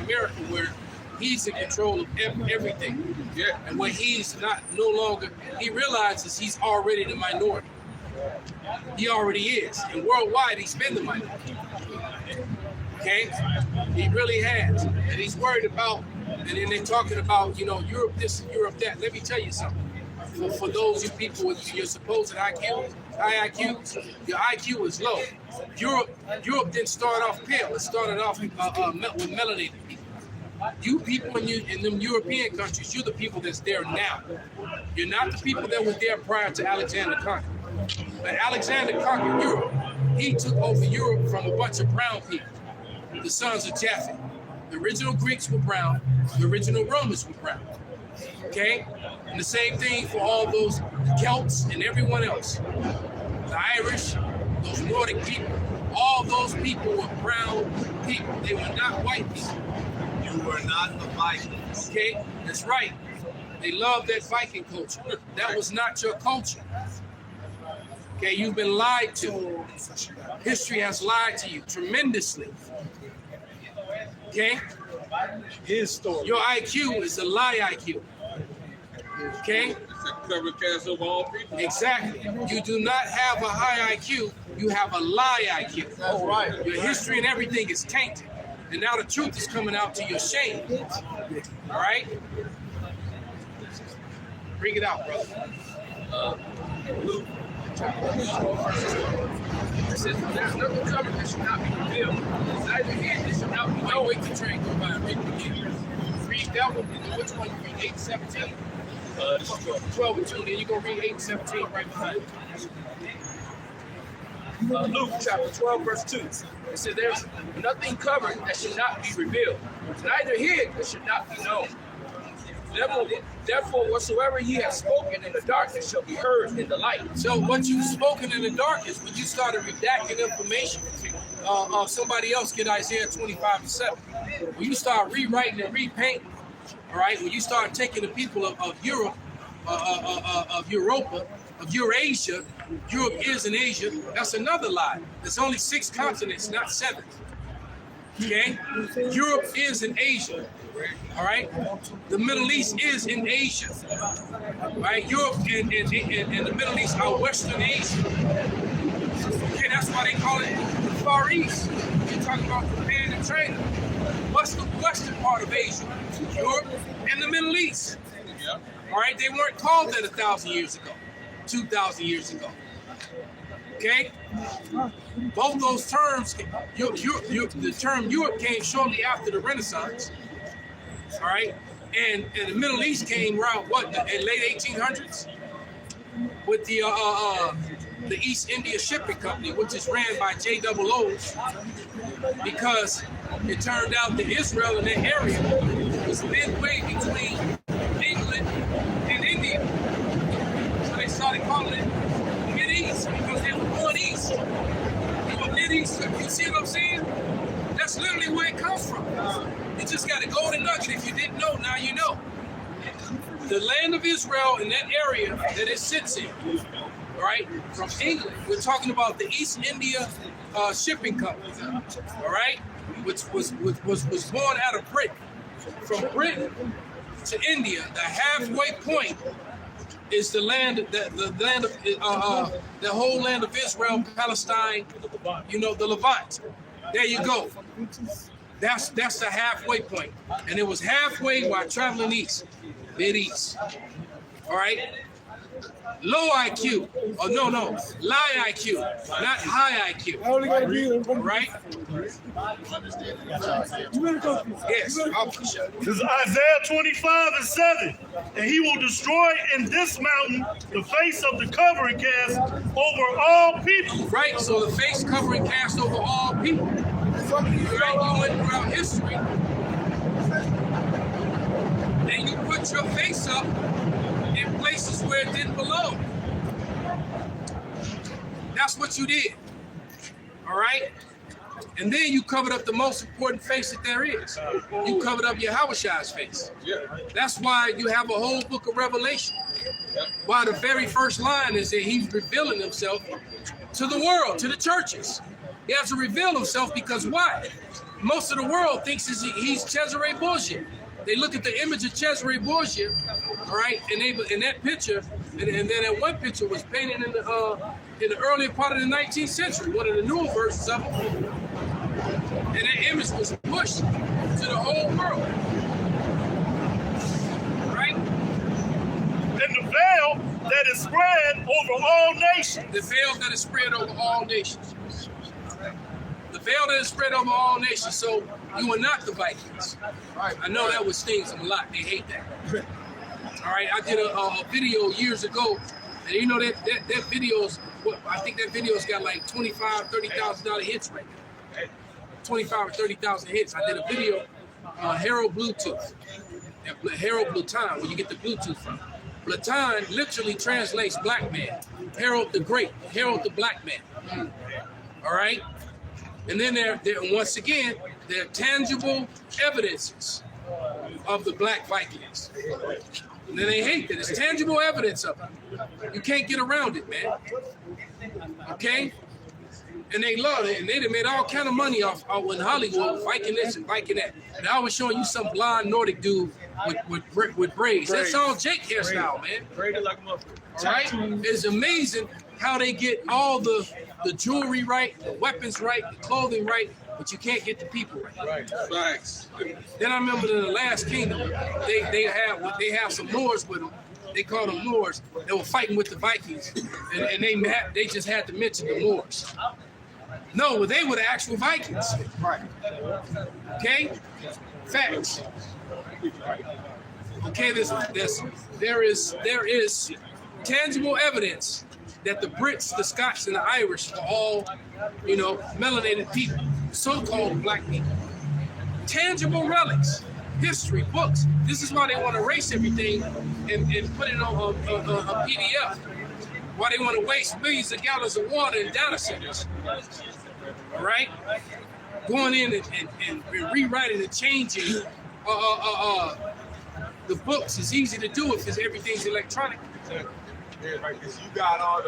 [SPEAKER 6] America where he's in control of everything.
[SPEAKER 2] Yeah.
[SPEAKER 6] And when he's no longer, he realizes he's already the minority. He already is, and worldwide he's been the minority. Okay, he really has, and he's worried about. And then they're talking about, Europe this and Europe that. Let me tell you something. For those you people with your supposed high IQs, your IQ is low. Europe didn't start off pale. It started off with melanated people. You people in them European countries, you're the people that's there now. You're not the people that were there prior to Alexander conquering. But Alexander conquered Europe. He took over Europe from a bunch of brown people, the sons of Japhet. The original Greeks were brown. The original Romans were brown. Okay? And the same thing for all those Celts and everyone else. The Irish, those Nordic people, all those people were brown people. They were not white people.
[SPEAKER 8] You were not the Vikings.
[SPEAKER 6] Okay? That's right. They loved that Viking culture. That was not your culture. Okay? You've been lied to. History has lied to you tremendously. Okay?
[SPEAKER 9] His story.
[SPEAKER 6] Your IQ is a lie IQ. Okay?
[SPEAKER 2] Cover cast over all people.
[SPEAKER 6] Exactly. You do not have a high IQ, you have a lie IQ.
[SPEAKER 9] All right.
[SPEAKER 6] Your history and everything is tainted. And now the truth is coming out to your shame. All right? Bring it out, brother.
[SPEAKER 10] Luke chapter 12. It says, there's nothing covered that should not be revealed. Neither hid that should not be known. Wait the train go by and read it again. Read that one. Which one you read? 8:17? 12 and 2. Then you're going to read 8:17 right behind it. Luke chapter 12, verse 2. It says, there's nothing covered that should not be revealed. Neither hid that should not be known. Therefore, whatsoever ye have spoken in the darkness shall be heard in the light.
[SPEAKER 6] So what you've spoken in the darkness, when you started redacting information, somebody else get Isaiah 25:7. When you start rewriting and repainting, all right, when you start taking the people of Europe, of Europa, of Eurasia, Europe is in Asia, that's another lie. There's only 6 continents, not 7. Okay? Europe is in Asia. All right? The Middle East is in Asia. All right? Europe and the Middle East are Western Asia. Okay, that's why they call it the Far East. You're talking about Japan and China. What's the western part of Asia? Europe and the Middle East. All right? They weren't called that 1,000 years ago, 2,000 years ago. Okay? Both those terms, the term Europe came shortly after the Renaissance. All right? And the Middle East came around, in late 1800s? With the East India Shipping Company, which is ran by JOOs, because it turned out that Israel in that area was midway between England and India. So they started calling it Mid-East because they were going east. They were Mid-East. You see what I'm saying? That's literally where it comes from. You just got a golden nugget. If you didn't know, now you know. The land of Israel in that area that it sits in, right, from England, we're talking about the East India Shipping Company, all right, which was born out of Britain. From Britain to India, the halfway point is the land, the land of the whole land of Israel, Palestine, you know, the Levant. There you go. That's the halfway point, and it was halfway while traveling east, mid east. All right. Low IQ, oh no, lie IQ, not high IQ. Right? Yes.
[SPEAKER 11] This is Isaiah 25:7. And he will destroy in this mountain the face of the covering cast over all people.
[SPEAKER 6] Right, so the face covering cast over all people. Right, you went throughout history and you put your face up in places where it didn't belong. That's what you did. All right? And then you covered up the most important face that there is. You covered up Yahushai's face. That's why you have a whole book of Revelation. Why the very first line is that he's revealing himself to the world, to the churches. He has to reveal himself because why? Most of the world thinks he's Cesare Borgia. They look at the image of Cesare Borgia, all right, and in that picture, and then that one picture was painted in the earlier part of the 19th century, one of the newer versions of it. And that image was pushed to the whole world. Right?
[SPEAKER 11] And the veil that is spread over all nations.
[SPEAKER 6] The veil that is spread over all nations. The veil that is spread over all nations. So you are not the Vikings. Right? I know that would sting them a lot. They hate that. All right, I did a video years ago, and you know that video's, I think that video's got like $25,000, $30,000 hits right now. 25 or 30,000 hits. I did a video, Harold Bluetooth, Harold Blutan, where you get the Bluetooth from. Blutan literally translates black man. Harold the Great, Harold the Black Man. All right? And then there once again, there are tangible evidences of the black Vikings. And then they hate that. It's tangible evidence of it. You can't get around it, man. Okay? And they love it. And they done made all kind of money off in Hollywood, Viking this and Viking that. And I was showing you some blonde Nordic dude with braids. That's all Jake hairstyle, man.
[SPEAKER 9] Braided like a muffin.
[SPEAKER 6] All right? It's amazing how they get all the jewelry right, the weapons right, the clothing right, but you can't get the people right.
[SPEAKER 2] Facts.
[SPEAKER 6] Then I remember in the Last Kingdom, they have some Moors with them. They called them Moors. They were fighting with the Vikings, and they just had to mention the Moors. No, well, they were the actual Vikings. Right. Okay? Facts. Okay, there is tangible evidence that the Brits, the Scots, and the Irish are all, melanated people, so-called black people. Tangible relics, history, books. This is why they want to erase everything and put it on a PDF. Why they want to waste millions of gallons of water in data centers. All right? Going in and rewriting and changing the books is easy to do because everything's electronic.
[SPEAKER 8] Yeah, right, because you got all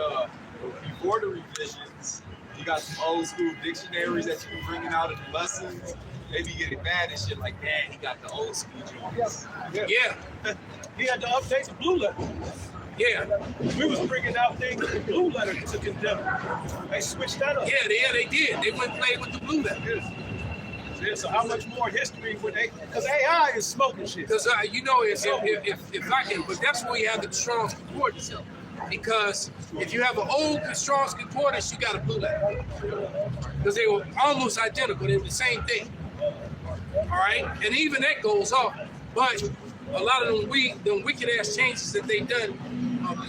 [SPEAKER 8] before the revisions, you got some old school dictionaries that you were bringing out in the lessons. They be getting mad and shit like, Dad, he got the old school joints.
[SPEAKER 6] Yeah.
[SPEAKER 9] He had to update the blue letter.
[SPEAKER 6] Yeah.
[SPEAKER 9] We was bringing out things with the blue letter to condemn. They switched that up.
[SPEAKER 6] Yeah, they did. They went and played with the blue letter.
[SPEAKER 9] Yeah, so how much more history would they? Because AI is smoking shit.
[SPEAKER 6] Because if I can, but that's where you have the Strong's Concordance. Because if you have an old Strong's Concordance, you got a blue letter. Because they were almost identical. They were the same thing. All right? And even that goes off. But a lot of them wicked ass changes that they done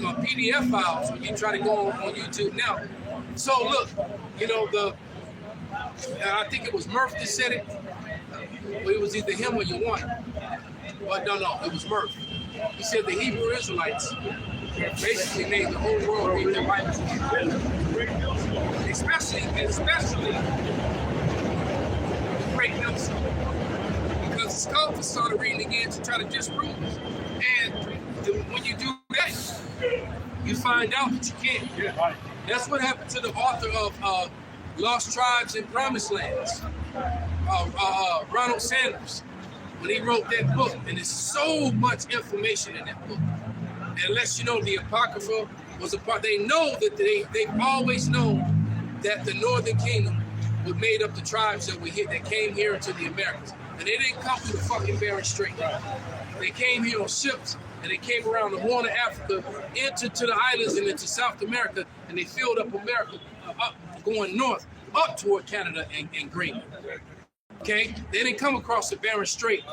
[SPEAKER 6] on PDF files when you try to go on YouTube now. So look, I think it was Murph that said it. Well, it was either him or you want. But no, it was Murph. He said the Hebrew Israelites basically made the whole world read their Bible. Especially great myself and started reading again to try to disprove it. And when you do that, you find out that you can't.
[SPEAKER 3] Yeah,
[SPEAKER 6] That's what happened to the author of Lost Tribes and Promised Lands, Ronald Sanders, when he wrote that book. And there's so much information in that book. And lets you know the Apocrypha was a part. They know that they've always known that the Northern Kingdom was made up the tribes that came here into the Americas. And they didn't come through the fucking Bering Strait. They came here on ships, and they came around the Horn of Africa, into the islands and into South America, and they filled up America, up going north, up toward Canada and Greenland. Okay? They didn't come across the Bering Strait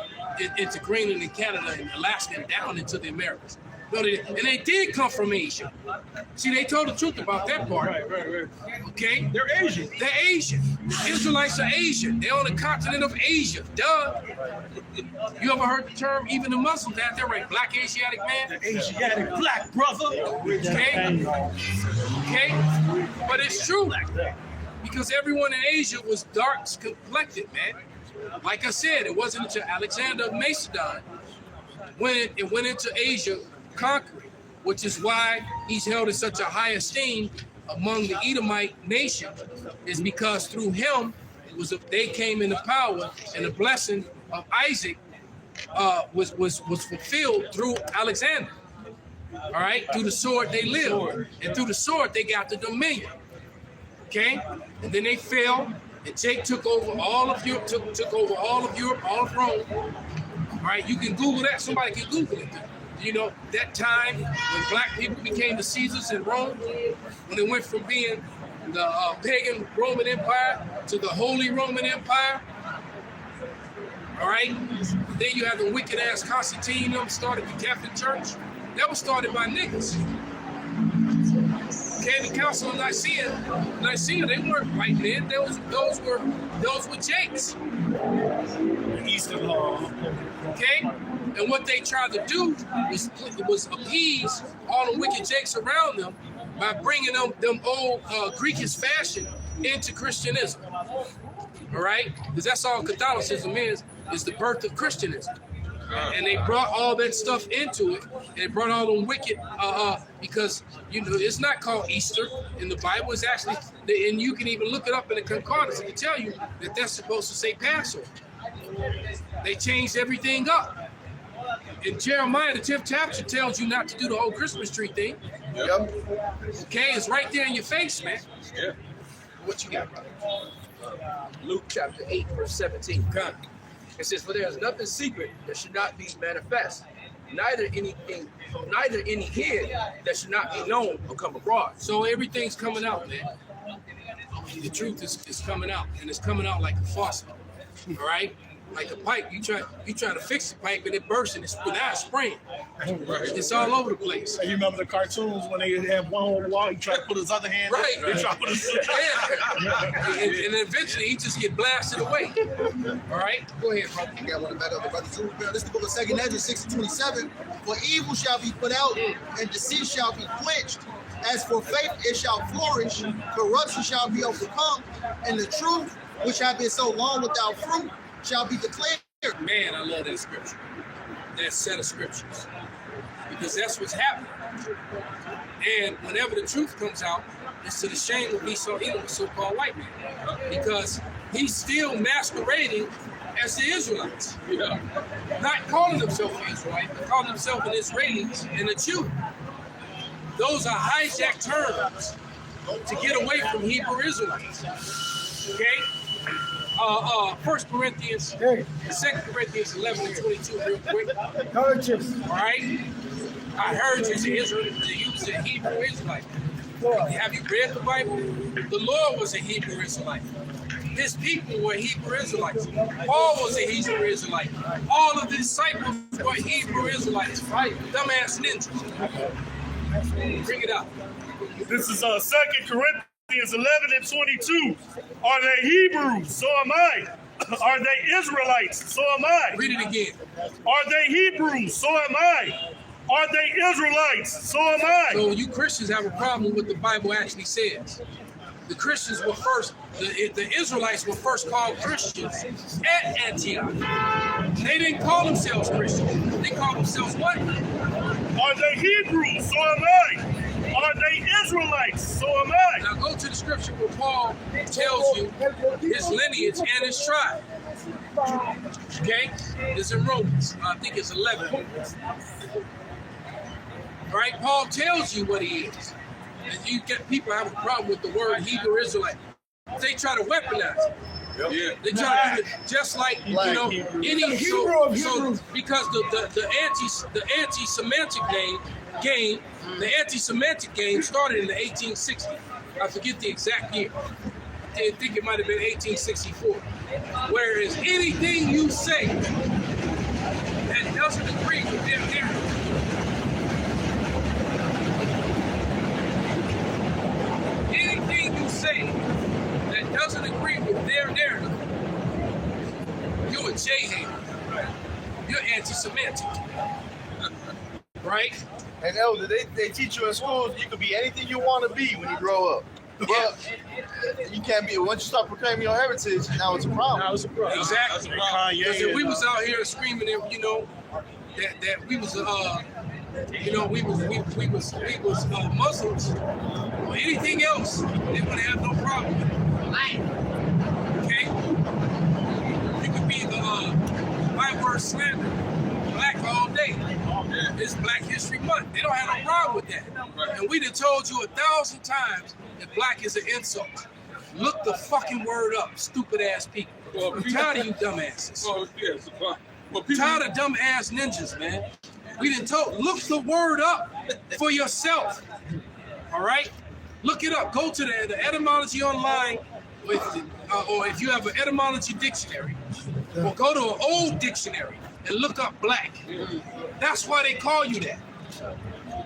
[SPEAKER 6] into Greenland and Canada and Alaska and down into the Americas. No, and they did come from Asia. See, they told the truth about that part.
[SPEAKER 3] right.
[SPEAKER 6] Okay?
[SPEAKER 3] They're Asian.
[SPEAKER 6] They're Asian. Israelites are Asian. They're on the continent of Asia. Duh. You ever heard the term, even the Muslims out there, right? Black Asiatic man?
[SPEAKER 3] Asiatic black brother.
[SPEAKER 6] Okay? Okay? But it's true. Because everyone in Asia was dark complected, man. Like I said, it wasn't until Alexander of Macedon when it went into Asia, conquering, which is why he's held in such a high esteem among the Edomite nation, is because through him they came into power, and the blessing of Isaac was fulfilled through Alexander. All right, through the sword they lived, and through the sword they got the dominion. Okay, and then they fell, and Jake took over all of Europe, took over all of Europe, all of Rome. All right, you can Google that. Somebody can Google it. You know, that time when black people became the Caesars in Rome, when it went from being the pagan Roman Empire to the Holy Roman Empire. All right, then you have the wicked ass Constantine them started the Catholic Church. That was started by niggas. Okay, the Council of Nicaea, they weren't white men. Those were Jakes.
[SPEAKER 3] Eastern
[SPEAKER 6] Okay, and what they tried to do was appease all the wicked Jakes around them by bringing them old Greekish fashion into Christianism. All right, because that's all Catholicism is the birth of Christianism. And they brought all that stuff into it. And they brought all them wicked, because, you know, it's not called Easter in the Bible. It's actually, and you can even look it up in the concordance and tell you that that's supposed to say Passover. They changed everything up. In Jeremiah, the 10th chapter tells you not to do the whole Christmas tree thing.
[SPEAKER 10] Yep.
[SPEAKER 6] Okay, it's right there in your face, man.
[SPEAKER 2] Yeah.
[SPEAKER 6] What you got, brother?
[SPEAKER 10] Luke chapter 8, verse 17.
[SPEAKER 6] Okay.
[SPEAKER 10] It says, "For there is nothing secret that should not be manifest, neither any hid that should not be known or come abroad."
[SPEAKER 6] So everything's coming out, man. The truth is coming out, and it's coming out like a faucet. All right, like a pipe. You try to fix the pipe and it bursts and it's spraying. It's all over the place.
[SPEAKER 3] Hey, you remember the cartoons when they have one on the wall? He tried to put his other hand.
[SPEAKER 6] Right.
[SPEAKER 3] They try to put his
[SPEAKER 6] and eventually he just get blasted away. All right, go ahead, brother.
[SPEAKER 12] I got one back up. This is the book of 2 Ezra 6:27. "For evil shall be put out, and deceit shall be quenched. As for faith, it shall flourish. Corruption shall be overcome, and the truth, which have been so long without fruit, shall be declared."
[SPEAKER 6] Man, I love that scripture. That set of scriptures. Because that's what's happening. And whenever the truth comes out, it's to the shame of Esau, Edom, a so-called white man. Because he's still masquerading as the Israelites.
[SPEAKER 2] Yeah.
[SPEAKER 6] Not calling himself an Israelite, but calling himself an Israeli and a Jew. Those are hijacked terms to get away from Hebrew Israelites. Okay? 1 Corinthians, 2 Corinthians 11 and 22, real quick. All right? I heard you say Israel, you was a Hebrew Israelite. Have you read the Bible? The Lord was a Hebrew Israelite. His people were Hebrew Israelites. Paul was a Hebrew Israelite. All of the disciples were Hebrew Israelites. Right? Dumbass ninjas. Bring it up.
[SPEAKER 11] This is 2 Corinthians 11 and 22. Are they Hebrews? So am I. Are they Israelites? So am I.
[SPEAKER 6] Read it again.
[SPEAKER 11] Are they Hebrews? So am I. Are they Israelites? So am I.
[SPEAKER 6] So you Christians have a problem with what the Bible actually says. The Christians were first, the Israelites were first called Christians at Antioch. They didn't call themselves Christians. They called themselves what?
[SPEAKER 11] Are they Hebrews? So am I. Are they Israelites? So am I.
[SPEAKER 6] Now go to the scripture where Paul tells you his lineage and his tribe. Okay? It's in Romans. I think it's 11. All right? Paul tells you what he is. And you get people have a problem with the word Hebrew Israelite. They try to weaponize it.
[SPEAKER 2] Yeah.
[SPEAKER 6] They try to just like any so because the anti-Semitic game started in the 1860s. I forget the exact year. I think it might have been 1864. Whereas anything you say that doesn't agree with their narrative, anything you say that doesn't agree with their narrative, you're a J-hater. You're anti-Semitic. Right?
[SPEAKER 12] And Elder, they teach you in schools you can be anything you want to be when you grow up. But you can't be, once you start proclaiming your heritage, now it's a problem.
[SPEAKER 6] Exactly. Because if we was out here screaming, you know, that we was we was Muslims or anything else, they would have no problem. Okay? You could be the white word slander, black all day. It's Black History Month. They don't have no problem with that. And we done told you 1,000 times that black is an insult. Look the fucking word up, stupid ass people. I'm tired of you dumbasses. I'm tired of dumb ass ninjas, man. We done told, look the word up for yourself. All right? Look it up. Go to the etymology online, or if you have an etymology dictionary, or go to an old dictionary and look up black. That's why they call you that.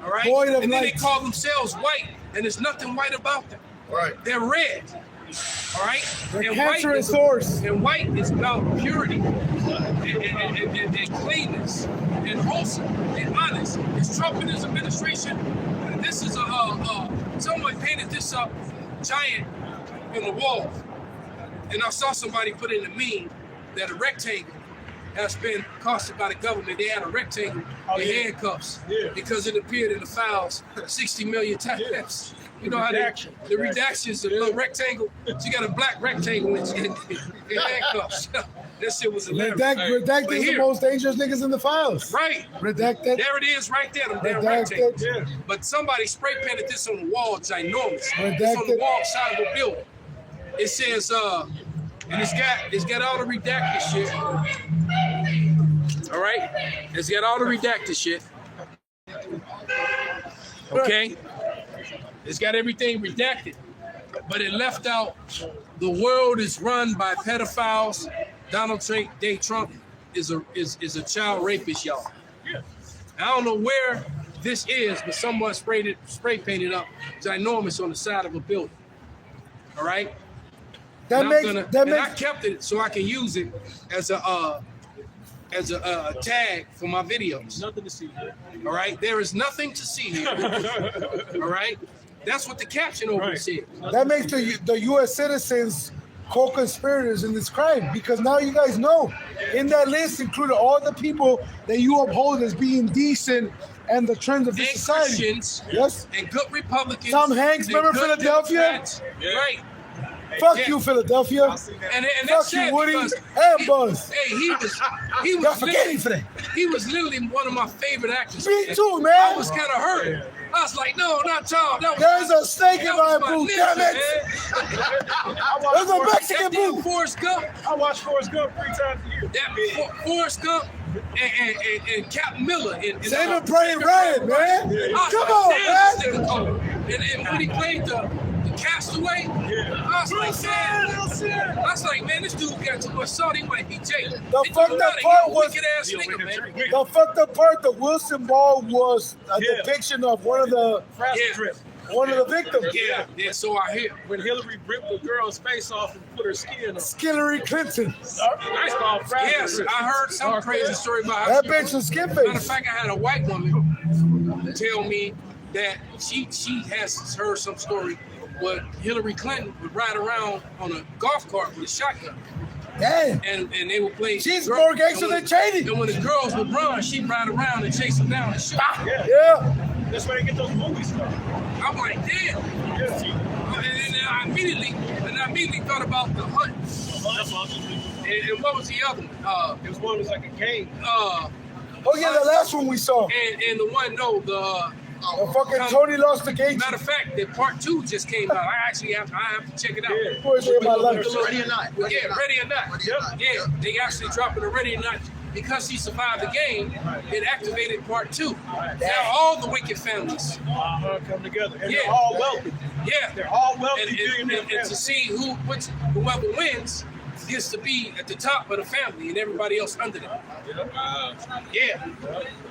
[SPEAKER 6] All right? And then they call themselves white, and there's nothing white about them.
[SPEAKER 12] Right.
[SPEAKER 6] They're red. All right?
[SPEAKER 7] They're cancerous source.
[SPEAKER 6] And white is about purity and cleanness and wholesome and honest. It's Trump and his administration. This is someone painted this up giant on the wall. And I saw somebody put in a meme that a rectangle has been costed by the government. They had a rectangle in handcuffs because it appeared in the files 60 million times. You know how the redactions, the little rectangle. She got a black rectangle in handcuffs. That shit was hilarious.
[SPEAKER 7] Redacted the most dangerous niggas in the files.
[SPEAKER 6] Right.
[SPEAKER 7] Redacted.
[SPEAKER 6] There it is right there, them damn rectangles. Yeah. But somebody spray painted this on the wall, ginormous. It's on the wall side of the building. It says, and it's got all the redacted shit. All right? It's got all the redacted shit. Okay? It's got everything redacted. But it left out, the world is run by pedophiles. Donald J. Trump is a child rapist, y'all. Yeah. I don't know where this is, but someone spray painted up ginormous on the side of a building. All right? I kept it so I can use it as a tag for my videos. Nothing to see here. All right? There is nothing to see here. All right? That's what the caption over said.
[SPEAKER 7] That makes the U.S. citizens co-conspirators in this crime, because now you guys know in that list included all the people that you uphold as being decent and the trends of this society.
[SPEAKER 6] Christians,
[SPEAKER 7] yes,
[SPEAKER 6] and good Republicans.
[SPEAKER 7] Tom Hanks, remember Philadelphia?
[SPEAKER 6] Yeah. Right.
[SPEAKER 7] Fuck you, Philadelphia.
[SPEAKER 6] And
[SPEAKER 7] fuck you, Woody and Buzz.
[SPEAKER 6] He was
[SPEAKER 7] y'all forgetting for that.
[SPEAKER 6] He was literally one of my favorite actors.
[SPEAKER 7] Me too, man.
[SPEAKER 6] I was kind of hurt. I was like, no, not y'all.
[SPEAKER 7] There's a snake in my boot, damn it. There's a Mexican boot.
[SPEAKER 6] Forrest Gump.
[SPEAKER 9] I watch Forrest Gump 3 times a year.
[SPEAKER 6] That Forrest Gump and Captain Miller.
[SPEAKER 7] Saving Private Ryan, man. Come on, man.
[SPEAKER 6] And when he played the Castaway, I was like, man, this dude got too much salt. He might be Jay.
[SPEAKER 7] The fucked up part was the fucked up part. The Wilson Ball was a depiction of one of the victims.
[SPEAKER 6] Yeah. So I hear
[SPEAKER 9] when Hillary ripped the girl's face off and put her skin on.
[SPEAKER 7] Hillary Clinton.
[SPEAKER 6] Yes, I heard some crazy story about
[SPEAKER 7] that bitch was skin face.
[SPEAKER 6] Matter of fact, I had a white woman tell me that she has heard some story But Hillary Clinton would ride around on a golf cart with a shotgun.
[SPEAKER 7] Damn.
[SPEAKER 6] And they would play.
[SPEAKER 7] She's more gangster than Cheney.
[SPEAKER 6] And when the girls would run, she'd ride around and chase them down and shoot.
[SPEAKER 7] Yeah.
[SPEAKER 9] That's where they get those movies from.
[SPEAKER 6] I'm like, damn. And I immediately thought about The Hunt. And what was the other one?
[SPEAKER 9] It was one that was like a game.
[SPEAKER 7] Oh yeah, the last one we saw.
[SPEAKER 6] And the one,
[SPEAKER 7] the fucking Tony lost the game.
[SPEAKER 6] Matter of fact, that part 2 just came out. I actually have to check it out.
[SPEAKER 9] Yeah.
[SPEAKER 12] Ready or not.
[SPEAKER 6] Yeah, Ready or Not. Yeah, they actually dropping a Ready or Not. Because he survived the game, it activated part 2. Now all the wicked families
[SPEAKER 9] come together. And they're all wealthy.
[SPEAKER 6] Yeah.
[SPEAKER 9] They're all wealthy.
[SPEAKER 6] And to see whoever wins gets to be at the top of the family and everybody else under them. Yeah.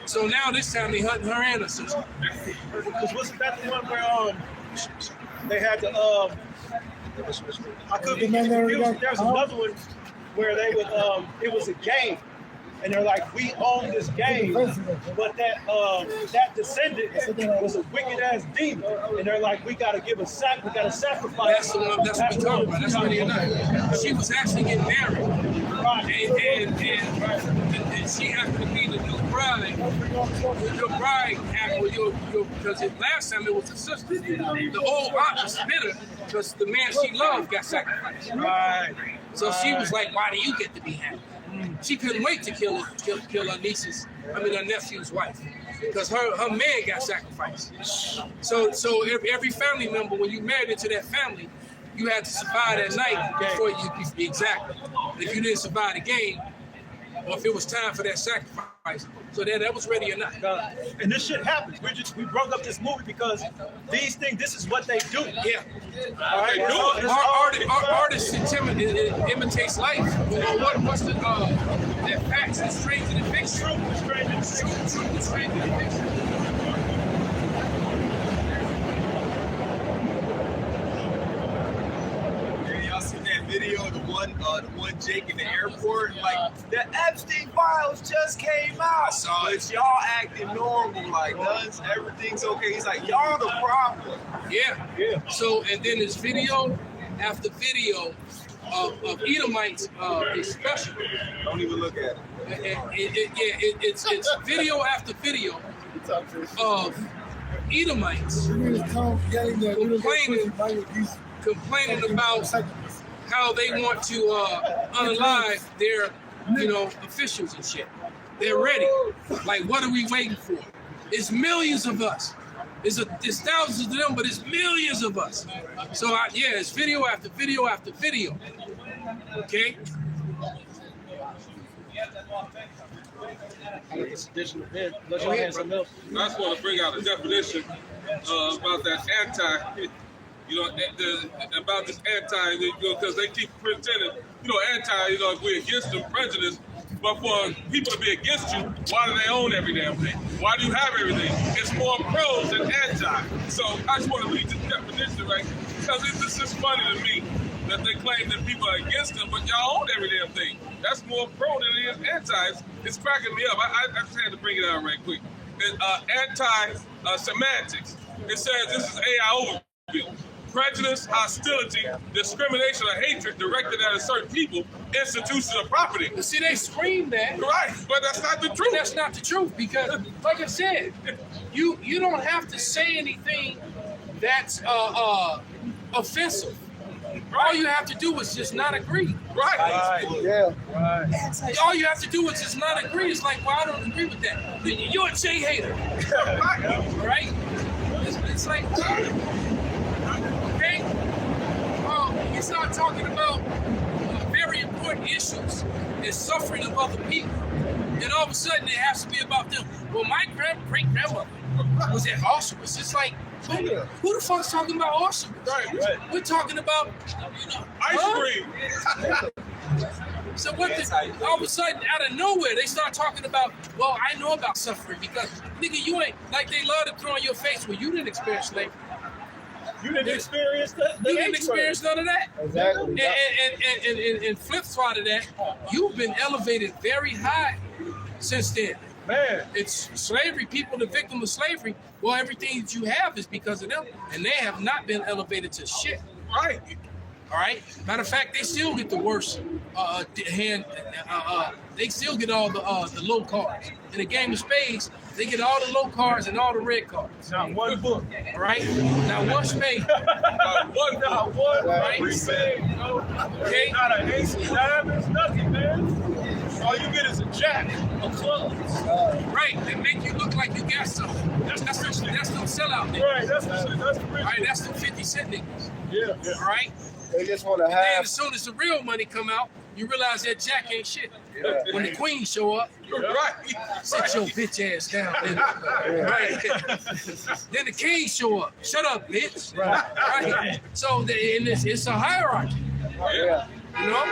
[SPEAKER 6] So now this time they hunting her and her sister.
[SPEAKER 9] Because wasn't that the one where they had to I could be confused. There's another one where they would it was a game. And they're like, we own this game, but that descendant was a wicked ass demon. And they're like, we gotta sacrifice.
[SPEAKER 6] That's the one. That's what we're talking about. That's Ready or Not. She was actually getting married, and she happened to be the new bride. Your bride happened because last time it was the sister. The old aunt was bitter because the man she loved got sacrificed.
[SPEAKER 9] Right.
[SPEAKER 6] So she was like, why do you get to be happy? She couldn't wait to kill her nephew's wife, because her man got sacrificed. So every family member, when you married into that family, you had to survive that night before you exactly. If you didn't survive the game, or if it was time for that sacrifice, so that was Ready or Not.
[SPEAKER 9] And this shit happens. We brought up this movie because these things, this is what they do.
[SPEAKER 6] Yeah.
[SPEAKER 9] All right.
[SPEAKER 6] Our artist imitates life. What's the that facts is stranger than fiction? Truth is stranger than fiction.
[SPEAKER 8] Video of the one Jake in the airport, like the Epstein files just came out. But y'all acting normal, like everything's okay. He's like, y'all the problem.
[SPEAKER 6] Yeah. So and then there's video after video of Edomites discussion.
[SPEAKER 8] Don't even look at it.
[SPEAKER 6] It's video after video of Edomites complaining about how they want to unalive their, officials and shit. They're ready. Like, what are we waiting for? It's millions of us. It's thousands of them, but it's millions of us. So, it's video after video after video. Okay?
[SPEAKER 2] I just want to bring out a definition about that about this anti, because they keep pretending, anti, we're against them, prejudice. But for people to be against you, why do they own every damn thing? Why do you have everything? It's more pros than anti. So I just want to read this definition, right? Because it's just funny to me that they claim that people are against them, but y'all own every damn thing. That's more pro than it is anti. It's cracking me up. I just had to bring it out right quick. Anti-semantics. It says, this is AI overview. Prejudice, hostility, discrimination, or hatred directed at a certain people, institution, or property.
[SPEAKER 6] See, they scream that.
[SPEAKER 2] Right, but that's not the truth.
[SPEAKER 6] That's not the truth, because, like I said, you don't have to say anything that's offensive. All you have to do is just not agree.
[SPEAKER 2] Right.
[SPEAKER 7] Yeah.
[SPEAKER 6] Right. All you have to do is just not agree. It's like, well, I don't agree with that. You're a Jay hater. Right? It's like, okay? You start talking about very important issues and suffering of other people. And all of a sudden, it has to be about them. Well, my great-grandmother was at Auschwitz. It's like, who the fuck's talking about Auschwitz?
[SPEAKER 2] Right.
[SPEAKER 6] We're talking about,
[SPEAKER 2] ice cream.
[SPEAKER 6] So all of a sudden, out of nowhere, they start talking about, well, I know about suffering because, nigga, you ain't, like they love to throw in your face, well, you didn't experience slavery.
[SPEAKER 9] You didn't experience that.
[SPEAKER 6] You didn't experience none of that.
[SPEAKER 7] Exactly.
[SPEAKER 6] And flip side of that, you've been elevated very high since then.
[SPEAKER 9] Man.
[SPEAKER 6] It's slavery, people, the victim of slavery. Well, everything that you have is because of them, and they have not been elevated to shit.
[SPEAKER 2] Right.
[SPEAKER 6] All right. Matter of fact, they still get the worst hand. They still get all the low cards in the game of spades. They get all the low cards and all the red cards.
[SPEAKER 9] Not one book.
[SPEAKER 6] All right. Now one spade.
[SPEAKER 9] Not one.
[SPEAKER 6] Right.
[SPEAKER 9] Spade, no.
[SPEAKER 6] Okay.
[SPEAKER 9] Not an ace of diamonds, nothing, man. All you get is a jack of clubs.
[SPEAKER 6] Right. They make you look like you got something. That's them sellout niggas.
[SPEAKER 9] Right. That's the rich.
[SPEAKER 6] All right. That's the 50-cent niggas.
[SPEAKER 9] Yeah.
[SPEAKER 6] All right.
[SPEAKER 7] They just want to
[SPEAKER 6] Then
[SPEAKER 7] have.
[SPEAKER 6] as soon as the real money come out, you realize that jack ain't shit. When the queen show up,
[SPEAKER 2] Right.
[SPEAKER 6] sit your bitch ass down. Right. Then the king show up. Shut up, bitch. Right. So it's a hierarchy.
[SPEAKER 7] Yeah.
[SPEAKER 6] You know.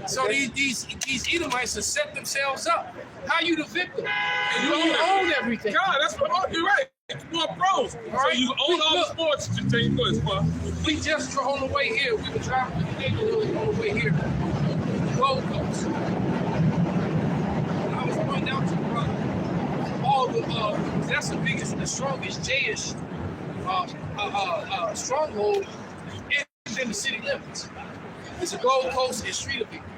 [SPEAKER 6] So these Edomites have set themselves up. How you the victim? And you own everything.
[SPEAKER 2] God, that's what you're right. You're pros. So you own all the sports that take place, bro.
[SPEAKER 6] We just on the way here. We were driving through the neighborhood on the way here. Gold Coast. And I was pointing out to you, brother, all the that's the biggest, the strongest Jayish stronghold in the city limits. It's a Gold Coast and Street of people.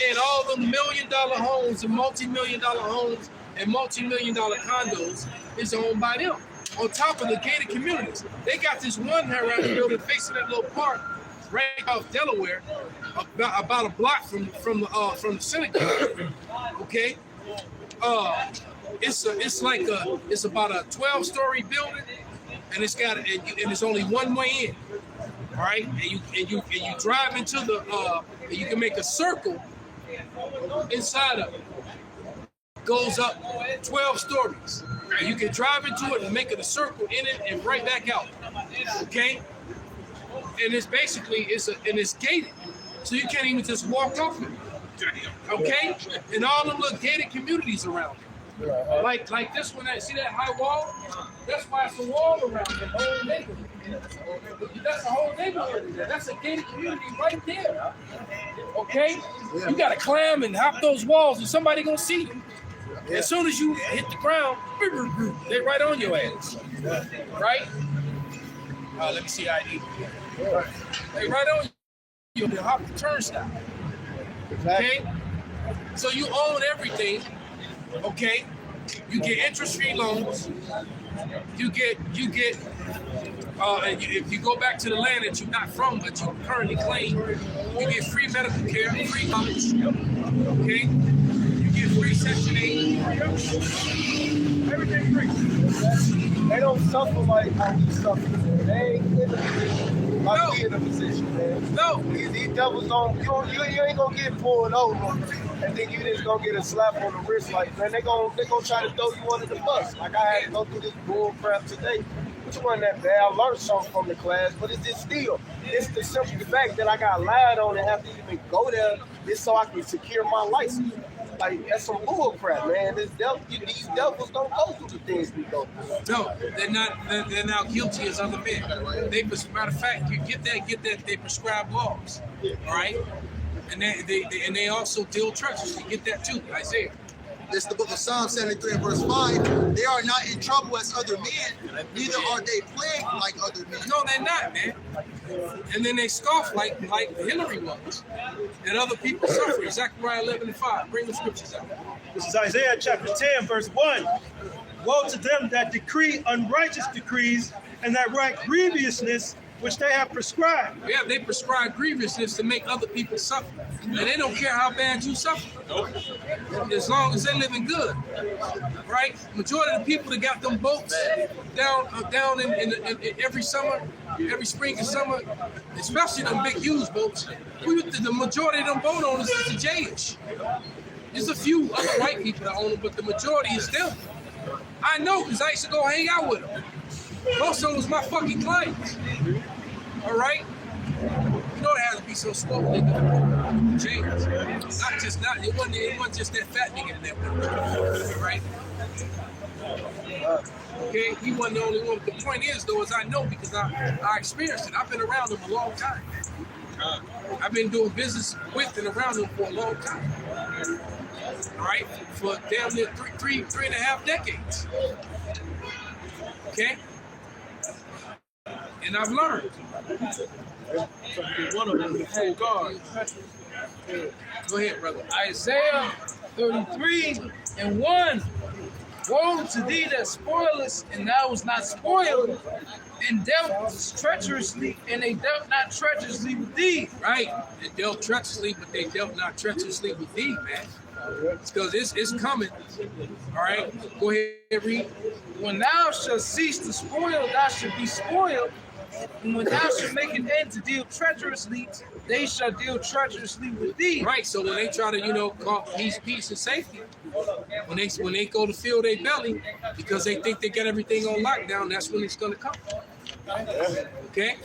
[SPEAKER 6] And all the $1 million homes and multi-million-dollar homes and multi-million-dollar condos is owned by them. On top of the gated communities, they got this one around the building facing that little park right off Delaware, about a block from the synagogue. Okay, it's about a 12-story building, and it's only one way in. All right, and you drive into the and you can make a circle inside of it. Goes up 12 stories. And you can drive into it and make it a circle in it and right back out. Okay? And it's basically it's gated. So you can't even just walk off it. Okay? And all them little gated communities around it. Like this one, see that high wall? That's why it's a wall around the whole neighborhood. That's the whole neighborhood. That's a gated community right there. Okay? You gotta climb and hop those walls and somebody gonna see you. As soon as you hit the ground, they right on your ass. Right? Let me see ID. They right on you. They hop the turnstile. Okay? So you own everything. Okay? You get interest-free loans. You get. If you go back to the land that you're not from, but you currently claim, you get free medical care, free college. Okay? You get free Section 8. Everything free.
[SPEAKER 7] They don't suffer like how we suffer. They ain't in a position, man.
[SPEAKER 6] No.
[SPEAKER 7] These devils don't. You ain't gonna get pulled over, and then you just gonna get a slap on the wrist. Like, man, they gonna try to throw you under the bus. Like I had to go through this bull crap today. Which wasn't that bad. I learned something from the class, but it's just still. It's the simple fact that I got lied on and have to even go there just so I can secure my license. Like, that's some bull crap, man. These devils don't go through the things we go through.
[SPEAKER 6] No, they're not. They're now guilty as other men. Matter of fact, you get that. They prescribe laws, all right? And they also deal churches. You get that too, Isaiah.
[SPEAKER 12] This is the book of Psalm 73 and verse 5. They are not in trouble as other men, neither are they plagued like other men.
[SPEAKER 6] No, they're not, man. And then they scoff like Hillary was. And other people suffer. Zechariah 11:5. Bring the scriptures out.
[SPEAKER 9] This is Isaiah chapter 10, verse 1. Woe to them that decree unrighteous decrees and that write grievousness which they have prescribed.
[SPEAKER 6] Yeah, they prescribe grievousness to make other people suffer. And they don't care how bad you suffer. Nope. As long as they're living good. Right? Majority of the people that got them boats down in every summer, every spring and summer, especially them big used boats, the majority of them boat owners is the Jayish. There's a few other white people that own them, but the majority is them. I know because I used to go hang out with them. Most of them was my fucking clients. All right? You know it has to be so slow, nigga. James. It wasn't just that fat nigga in that one. Right? Okay, he wasn't the only one. The point is, though, is I know because I experienced it. I've been around them a long time. I've been doing business with and around them for a long time. All right, for damn near three and a half decades. Okay, and I've learned.
[SPEAKER 3] One of them is full guard.
[SPEAKER 6] Go ahead, brother.
[SPEAKER 10] Isaiah 33:1. Woe to thee that spoilest, and thou was not spoiled, and dealt treacherously, and they dealt not treacherously with thee.
[SPEAKER 6] Right, they dealt treacherously, but they dealt not treacherously with thee, man. It's because it's coming. All right, go ahead, read.
[SPEAKER 10] When thou shalt cease to spoil, thou shalt be spoiled. And when thou shalt make an end to deal treacherously, they shall deal treacherously with thee.
[SPEAKER 6] Right. So when they try to, call peace, and safety, when they go to fill their belly because they think they got everything on lockdown, that's when it's gonna come. Okay.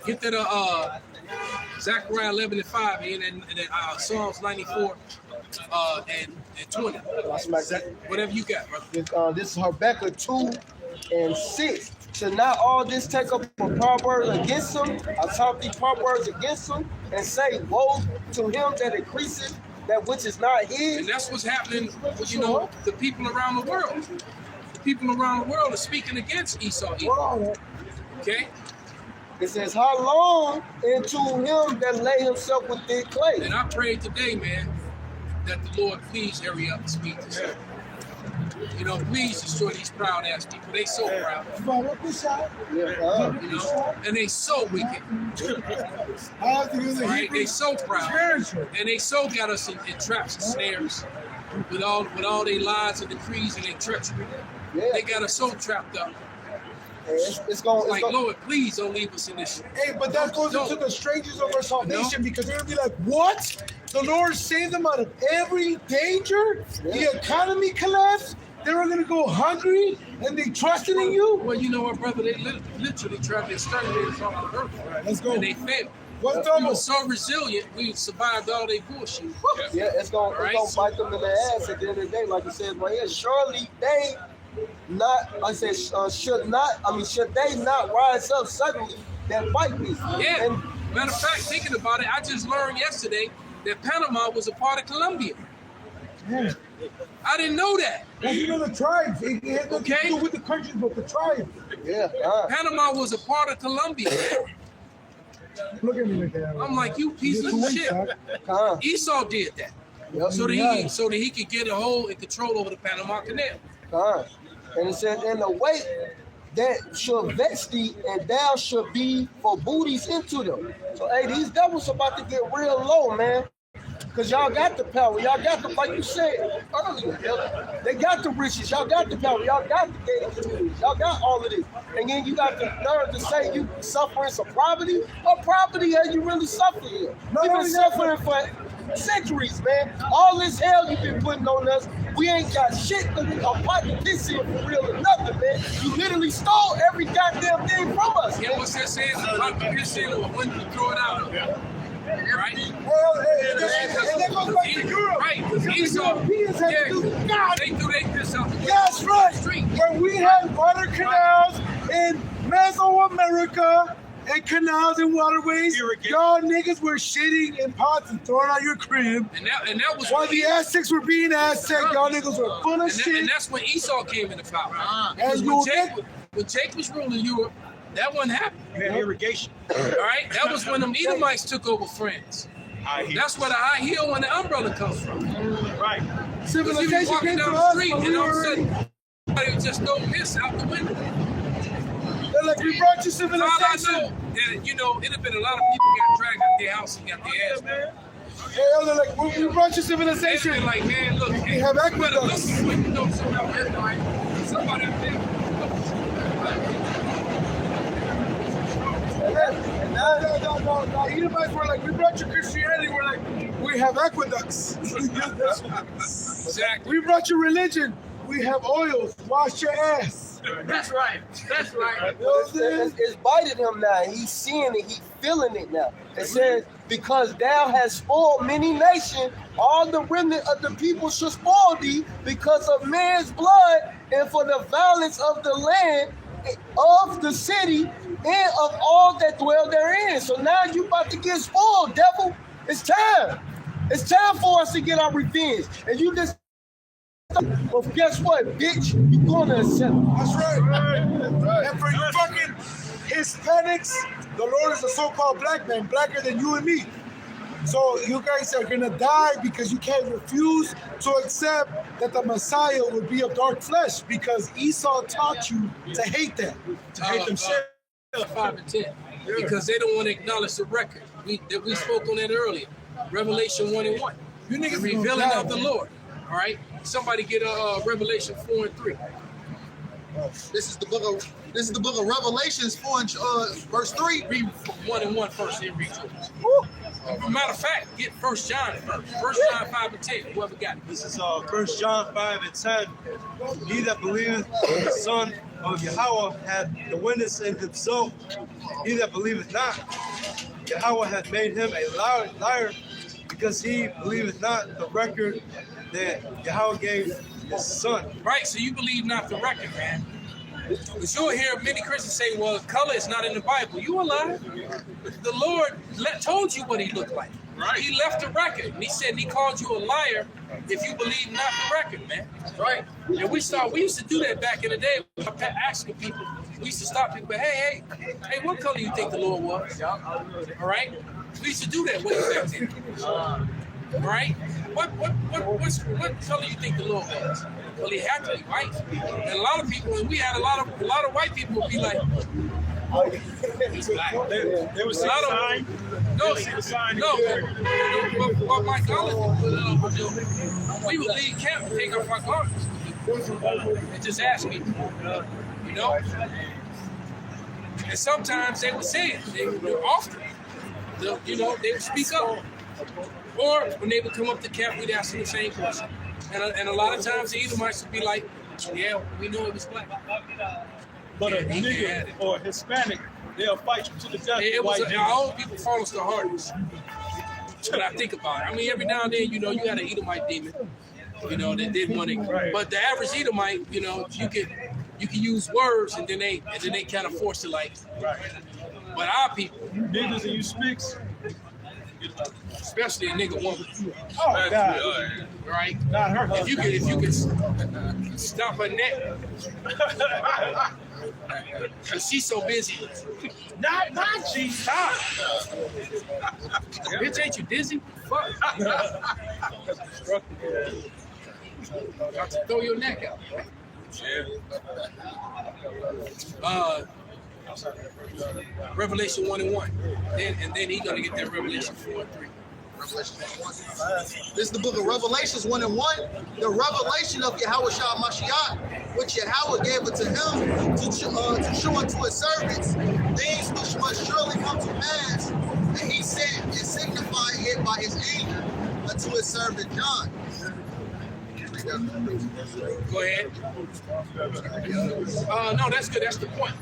[SPEAKER 6] Get that Zechariah 11:5 and Psalms 94 and 20. Whatever you got, brother.
[SPEAKER 13] This is Habakkuk 2:6. Should not all this take up a proverb against them? I talk these proverbs against them and say, woe to him that increaseth that which is not his.
[SPEAKER 6] And that's what's happening with, the people around the world. The people around the world are speaking against Esau. Okay?
[SPEAKER 13] It says, how long into him that lay himself within clay?
[SPEAKER 6] And I pray today, man, that the Lord please hurry up and speak to them. Please destroy these proud ass people. They so proud. And they so wicked. Right? They so proud. And they so got us in traps and snares with all their lies and decrees and their treachery. They got us so trapped up.
[SPEAKER 13] It's going
[SPEAKER 6] Lord, please don't leave us in this shit.
[SPEAKER 7] Hey, but that goes into the strangers of our salvation because they're gonna be like, what? The Lord saved them out of every danger? The economy collapsed? They were gonna go hungry and they trusted in you?
[SPEAKER 6] Well, you know what, brother? They literally tried to exterminate us off the earth.
[SPEAKER 7] Let's go.
[SPEAKER 6] And they failed.
[SPEAKER 7] What's
[SPEAKER 6] We
[SPEAKER 7] double?
[SPEAKER 6] were so resilient, we survived all their bullshit.
[SPEAKER 13] Yeah, it's gonna bite them in the ass at the end of the day, like it says right here. Surely they should they not rise up suddenly that fight me?
[SPEAKER 6] Yeah. Matter of fact, thinking about it, I just learned yesterday that Panama was a part of Colombia.
[SPEAKER 7] Yeah.
[SPEAKER 6] I didn't know that.
[SPEAKER 7] That's the tribes. It had nothing to do with the countries, but the tribes.
[SPEAKER 13] Yeah.
[SPEAKER 6] Panama was a part of Colombia.
[SPEAKER 7] Look at me like that.
[SPEAKER 6] I'm like, you piece of shit. Esau did that.
[SPEAKER 13] Yep.
[SPEAKER 6] So that he could get a hold and control over the Panama Canal.
[SPEAKER 13] And it says, in the way that shall vex thee, and thou shalt be for booties into them. So, hey, these devils about to get real low, man. Because y'all got the power. Y'all got the, like you said earlier, they got the riches. Y'all got the power. Y'all got the gated communities. Y'all got all of this. And then you got the nerve to say you suffering some poverty. What poverty are you really suffering here? You've been suffering for centuries, man. All this hell you've been putting on us, we ain't got shit to apart from this here for real or nothing, man. You literally stole every goddamn thing from us.
[SPEAKER 6] Yeah, what's that saying? Apart from this here, when you throw it out. Right?
[SPEAKER 7] Well, that goes back to Europe.
[SPEAKER 6] Right.
[SPEAKER 7] Because the Europeans had to do
[SPEAKER 6] they threw their piss out the
[SPEAKER 7] That's right. When we had water canals in Mesoamerica and canals and waterways, y'all niggas were shitting in pots and throwing out your crib.
[SPEAKER 6] And that was
[SPEAKER 7] while the Aztecs were being Aztec, y'all niggas were full of shit.
[SPEAKER 6] And that's when Esau came into power.
[SPEAKER 7] And
[SPEAKER 6] when Jake was ruling Europe, that wasn't happening.
[SPEAKER 9] You had irrigation.
[SPEAKER 6] All right? That was when them Edomites took over France. That's where the high heel and the umbrella comes from.
[SPEAKER 9] Right.
[SPEAKER 7] Civilization came to
[SPEAKER 6] down the
[SPEAKER 7] us,
[SPEAKER 6] street
[SPEAKER 7] but
[SPEAKER 6] and all of a sudden, somebody would just throw piss out the window.
[SPEAKER 7] They're like, we brought you civilization.
[SPEAKER 6] All I know that, it'd have been a lot of people got dragged out their house and got their ass man.
[SPEAKER 7] Hey, they're like, we brought you civilization.
[SPEAKER 6] They're like, man, look,
[SPEAKER 7] we have aqueducts.
[SPEAKER 6] Somebody out there.
[SPEAKER 7] No, Edomites were like, we brought you Christianity. We're like, we have aqueducts.
[SPEAKER 6] Exactly.
[SPEAKER 7] We brought you religion. We have oils. Wash your ass.
[SPEAKER 10] That's right. That's right.
[SPEAKER 13] It's biting him now. He's seeing it. He's feeling it now. It says, because thou hast spoiled many nations, all the remnant of the people shall spoil thee because of man's blood and for the violence of the land of the city and of all that dwell therein. So now you about to get spoiled, devil. It's time. It's time for us to get our revenge. And you just, well, guess what, bitch? You're gonna accept it.
[SPEAKER 7] That's right. And for you fucking Hispanics, the Lord is a so-called black man, blacker than you and me. So you guys are gonna die because you can't refuse to accept that the Messiah would be of dark flesh, because Esau taught you to hate that, to hate themselves.
[SPEAKER 6] 5 and 10, because they don't want to acknowledge the record. We spoke on that earlier. Revelation 1 and 1.
[SPEAKER 7] You niggas
[SPEAKER 6] The revealing of the Lord. All right. Somebody get Revelation 4 and 3.
[SPEAKER 12] This is the book of Revelations 4 and verse 3.
[SPEAKER 6] Read 1 and 1 first, then read 2. Matter of fact, get 1 John first. 1 John 5 and 10. Whoever got it.
[SPEAKER 9] This is 1 John 5 and 10. He that believeth in the Son of Yahweh hath the witness in himself. He that believeth not, Yahweh hath made him a liar, because he believeth not the record that Yahweh gave his Son.
[SPEAKER 6] Right, so you believe not the record, man. Because you'll hear many Christians say, well, color is not in the Bible. You a liar. The Lord told you what he looked like. Right. He left the record. And he said he called you a liar if you believe not the record, man. Right. And we used to do that back in the day. Asking people, we used to stop people, hey, what color do you think the Lord was? All right? We used to do that way back then. All right? What color do you think the Lord was? Well, he had to be white. And a lot of people, and we had a lot of white people would be like, he's black.
[SPEAKER 9] They would see the sign.
[SPEAKER 6] What my color would do, we would leave camp and take off our garments and just ask people, you know? And sometimes they would say it. They would often, they would speak up. Or when they would come up to camp, we'd ask them the same question. And a lot of times the Edomites would be like, yeah, we know it was black.
[SPEAKER 9] But a nigga or a Hispanic, they'll fight you to the death.
[SPEAKER 6] Our own people fall us the hardest. When I think about it. I mean, every now and then, you got an Edomite demon, that didn't want to. Right. But the average Edomite, you can use words and then they kind of force it like. Right. But our people,
[SPEAKER 9] you niggas and you speaks.
[SPEAKER 6] Especially a nigga woman.
[SPEAKER 9] Oh, God.
[SPEAKER 6] Right?
[SPEAKER 9] Not her.
[SPEAKER 6] If you could stop her neck. Cause she's so busy.
[SPEAKER 9] Not she. Stop.
[SPEAKER 6] Bitch, ain't you dizzy? Fuck. Got to throw your neck out. Revelation 1 and 1. And then he's gonna get that Revelation 4 and 3.
[SPEAKER 12] Revelation 1. This is the book of Revelations 1 and 1. The revelation of Yahweh Shah Mashiach, which Yahweh gave it to him to show unto his servants things which must surely come to pass. And he sent and signified it by his angel unto his servant John.
[SPEAKER 6] Go ahead. No, that's good. That's the point.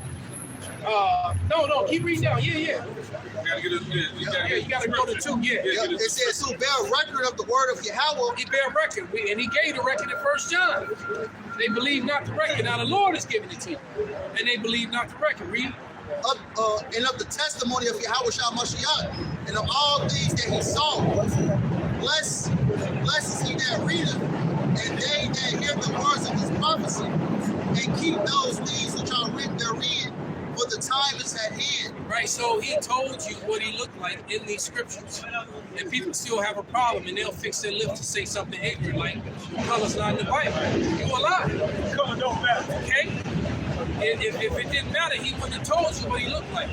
[SPEAKER 6] No, keep reading down. Yeah. You gotta go to 2. Yeah.
[SPEAKER 12] It says, who bear record of the word of Yahweh.
[SPEAKER 6] He bear record, and he gave the record in 1 John. They believe not the record. Now the Lord is giving it to you, and they believe not the record. Read.
[SPEAKER 12] And of the testimony of Yahweh Shah Mashiach, and of all things that he saw. Blessed is he that readeth, and they that hear the words of his prophecy, and keep those things which are written therein, for the time is at hand.
[SPEAKER 6] Right, so he told you what he looked like in these scriptures. And people still have a problem, and they'll fix their lips to say something ignorant like, color's not in the Bible. You a lie.
[SPEAKER 9] Color don't matter.
[SPEAKER 6] Okay? If it didn't matter, he wouldn't have told you what he looked like.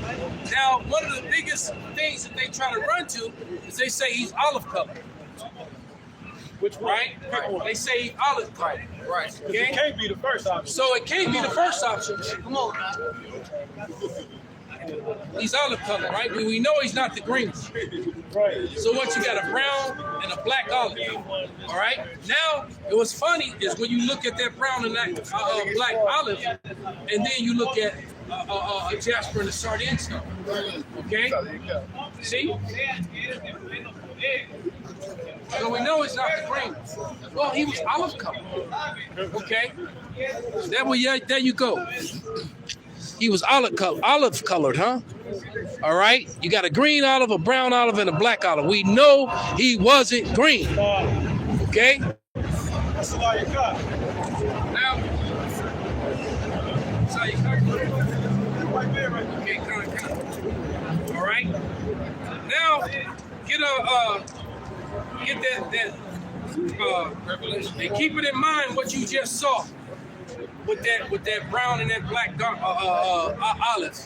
[SPEAKER 6] Now, one of the biggest things that they try to run to is they say he's olive color.
[SPEAKER 9] Which one?
[SPEAKER 6] Right? They say he's olive color.
[SPEAKER 12] Right.
[SPEAKER 6] Okay?
[SPEAKER 9] It can't be the first option.
[SPEAKER 6] So it can't be the first option. Come on. He's olive color, right? We know he's not the green.
[SPEAKER 9] Right.
[SPEAKER 6] So what, you got a brown and a black olive. All right? Now, what's funny is when you look at that brown and that black olive, and then you look at a jasper and a sardine stone. Okay? See? So we know it's not the green. Well, he was olive color. Okay? There you go. He was olive colored, huh? All right. You got a green olive, a brown olive, and a black olive. We know he wasn't green. Okay.
[SPEAKER 9] That's all you got.
[SPEAKER 6] Now, that's how you cut. Okay, kind. All right. Now, get that revelation, and keep it in mind what you just saw with that brown and that black olive.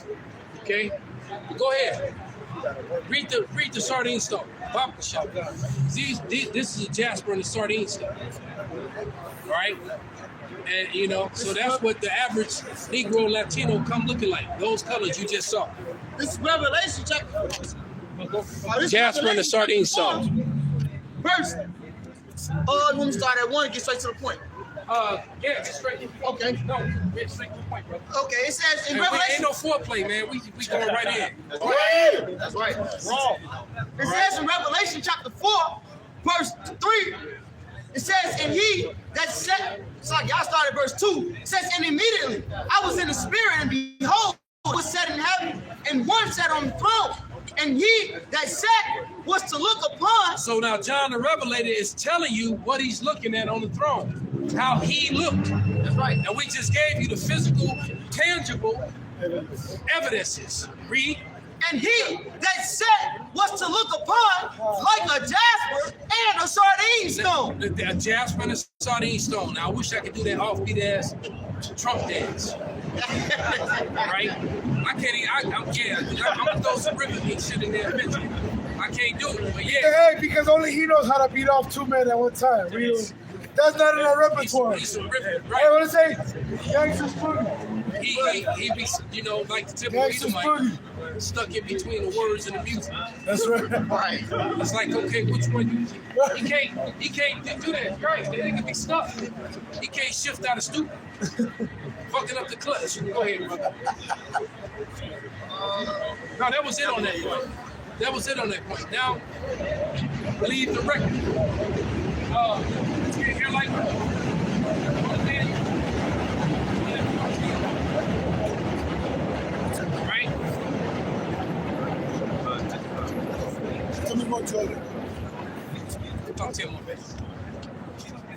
[SPEAKER 6] Okay. Go ahead. Read the sardine stone. Pop the shot. This is a jasper and a sardine stone. All right. And so that's what the average Negro Latino come looking like. Those colors you just saw.
[SPEAKER 12] This is Revelation chapter.
[SPEAKER 6] Jasper and the sardine stone.
[SPEAKER 12] First, you want to start at 1 and get straight to the point?
[SPEAKER 6] Yeah, just straight.
[SPEAKER 12] Okay.
[SPEAKER 6] No, get straight to the point, bro.
[SPEAKER 12] Okay, it says in
[SPEAKER 6] And
[SPEAKER 12] Revelation.
[SPEAKER 6] ain't no foreplay, man. We going right in.
[SPEAKER 12] That's right. Wrong. It says in Revelation chapter 4, verse 3, it says, and he that said, sorry, y'all started verse 2. It says, and immediately I was in the spirit, and behold, was set in heaven, and one sat on the throne, and he that sat was to look upon.
[SPEAKER 6] So now John the Revelator is telling you what he's looking at on the throne, how he looked. That's right. And we just gave you the physical, tangible evidences. Read.
[SPEAKER 12] And he that sat was to look upon like a jasper and a sardine stone.
[SPEAKER 6] A jasper and a sardine stone. Now I wish I could do that offbeat ass Trump dance. Right? I can't even, I'm gonna throw some ribbon and shit in there eventually. I can't do it, but yeah.
[SPEAKER 7] Hey, because only he knows how to beat off 2 men at one time. That's not in our repertoire.
[SPEAKER 6] He's some ribbon,
[SPEAKER 7] I
[SPEAKER 6] right?
[SPEAKER 7] want to say, gangster's booty.
[SPEAKER 6] He be, like the typical Edomite, stuck in between the words and the music.
[SPEAKER 7] That's right.
[SPEAKER 12] Right.
[SPEAKER 6] It's like, okay, which one? He can't do that. Right? They can be stuck. He can't shift out of stupid. Fucking up the clutch. Go ahead, brother. No, that was it on that point. That was it on that point. Now, leave the record. Here like right?
[SPEAKER 7] Tell me more, Jordan.
[SPEAKER 6] Talk to him more, baby.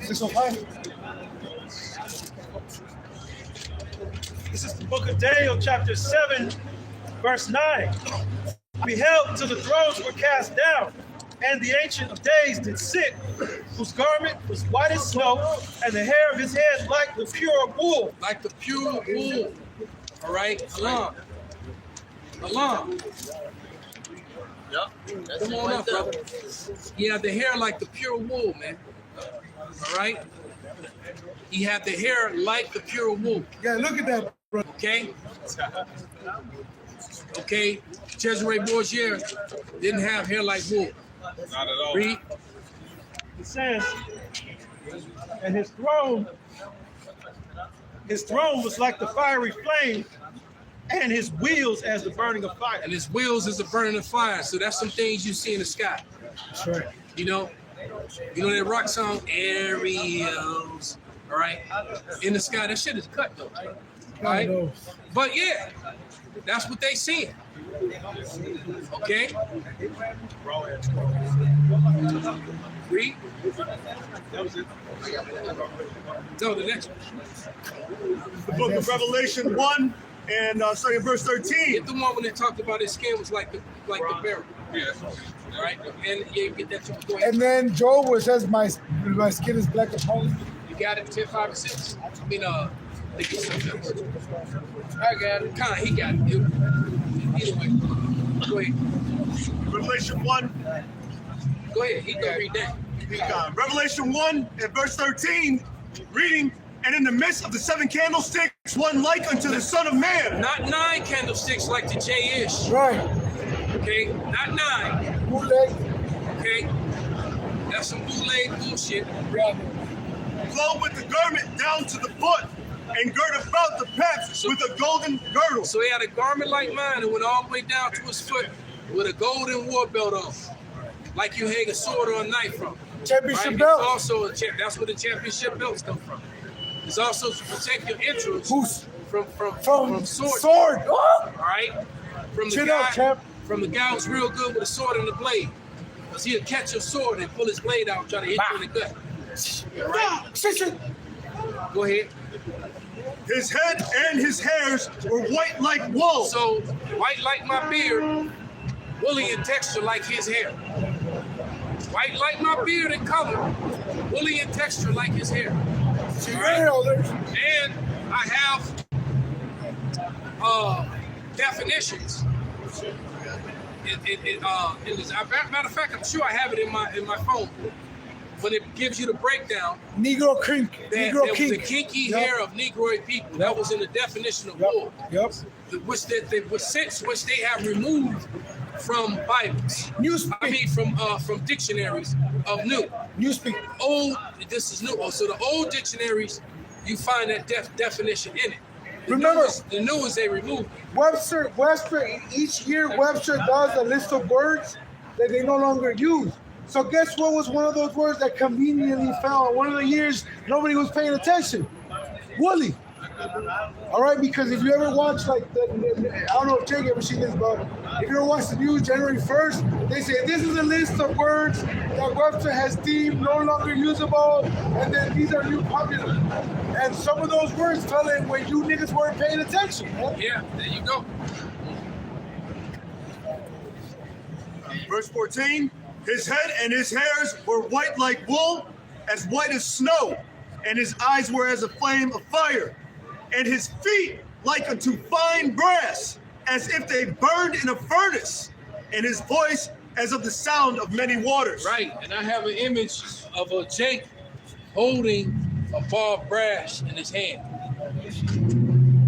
[SPEAKER 7] 605.
[SPEAKER 9] This is the book of Daniel, chapter 7, verse 9. Beheld till the thrones were cast down, and the Ancient of Days did sit, whose garment was white as snow, and the hair of his head like the pure wool.
[SPEAKER 6] Like the pure wool. All right? Alarm.
[SPEAKER 12] Yep. That's
[SPEAKER 6] Come on up, brother. He had the hair like the pure wool, man. All right? He had the hair like the pure wool.
[SPEAKER 7] Yeah, look at that, bro.
[SPEAKER 6] Okay? Okay? Cesare Borgia didn't have hair like wool.
[SPEAKER 2] Not at all.
[SPEAKER 6] Read.
[SPEAKER 9] It says, and his throne was like the fiery flame, and his wheels as the burning of fire.
[SPEAKER 6] And his wheels is the burning of fire. So that's some things you see in the sky.
[SPEAKER 7] That's right.
[SPEAKER 6] You know that rock song, Aerials, all right? In the sky, that shit is cut though, right? But yeah, that's what they seeing. Okay? Read. No, the next one.
[SPEAKER 11] The book of Revelation 1 and starting at verse 13.
[SPEAKER 6] Get the one when they talked about his skin was like the barrel.
[SPEAKER 2] Yeah.
[SPEAKER 6] All right? And yeah, get that to go ahead.
[SPEAKER 7] And then Job, where it says, my skin is black as coal.
[SPEAKER 6] You got it, 10, 5, and 6. I mean, they get something else. I got it. He got it. Either way. Go ahead.
[SPEAKER 11] Revelation 1.
[SPEAKER 6] Go ahead. He gonna read that.
[SPEAKER 11] Revelation 1 and verse 13, reading, and in the midst of the 7 candlesticks, one like unto the Son of Man.
[SPEAKER 6] Not 9 candlesticks like the J-ish.
[SPEAKER 7] Right.
[SPEAKER 6] Okay? Not 9.
[SPEAKER 7] Bootleg.
[SPEAKER 6] Okay? That's some bootleg bullshit.
[SPEAKER 11] Clothed with the garment down to the foot, and girt about the paps with a golden girdle.
[SPEAKER 6] So he had a garment like mine and went all the way down to his foot with a golden war belt on. Like you hang a sword or a knife from.
[SPEAKER 7] Championship belt.
[SPEAKER 6] It's also that's where the championship belts come from. It's also to protect your entrance from sword.
[SPEAKER 7] Oh!
[SPEAKER 6] All right, from the
[SPEAKER 7] Chin
[SPEAKER 6] guy,
[SPEAKER 7] up, champ.
[SPEAKER 6] from the guy who's real good with a sword and the blade, because he'll catch your sword and pull his blade out and try to hit you in the gut. All right, go ahead.
[SPEAKER 11] His head and his hairs were white like wool.
[SPEAKER 6] So white like my beard, woolly in texture like his hair. White like my beard in color, woolly in texture like his hair. All right? And I have definitions. In this, matter of fact, I'm sure I have it in my phone. When it gives you the breakdown,
[SPEAKER 7] Negro kink,
[SPEAKER 6] that
[SPEAKER 7] Negro
[SPEAKER 6] was
[SPEAKER 7] kink.
[SPEAKER 6] the kinky hair of Negroid people. That was in the definition of wool.
[SPEAKER 7] Yep.
[SPEAKER 6] Which they have removed from Bibles.
[SPEAKER 7] Newspeak.
[SPEAKER 6] I mean, from dictionaries of new.
[SPEAKER 7] Newspeak.
[SPEAKER 6] Old. This is new. So the old dictionaries, you find that definition in it.
[SPEAKER 7] Remember,
[SPEAKER 6] the newest they removed.
[SPEAKER 7] Webster, each year Webster does a list of words that they no longer use. So guess what was one of those words that conveniently fell? One of the years nobody was paying attention. Woolly. All right, because if you ever watch like I don't know if Jake ever seen this, but if you ever watch the news January 1st, they say this is a list of words that Webster has deemed no longer usable, and then these are new popular. And some of those words fell in when you niggas weren't paying attention. Man.
[SPEAKER 6] Yeah, there you go.
[SPEAKER 11] Verse 14, his head and his hairs were white like wool, as white as snow, and his eyes were as a flame of fire, and his feet like unto fine brass, as if they burned in a furnace, and his voice as of the sound of many waters.
[SPEAKER 6] Right, and I have an image of a Jake holding a bar of brass in his hand.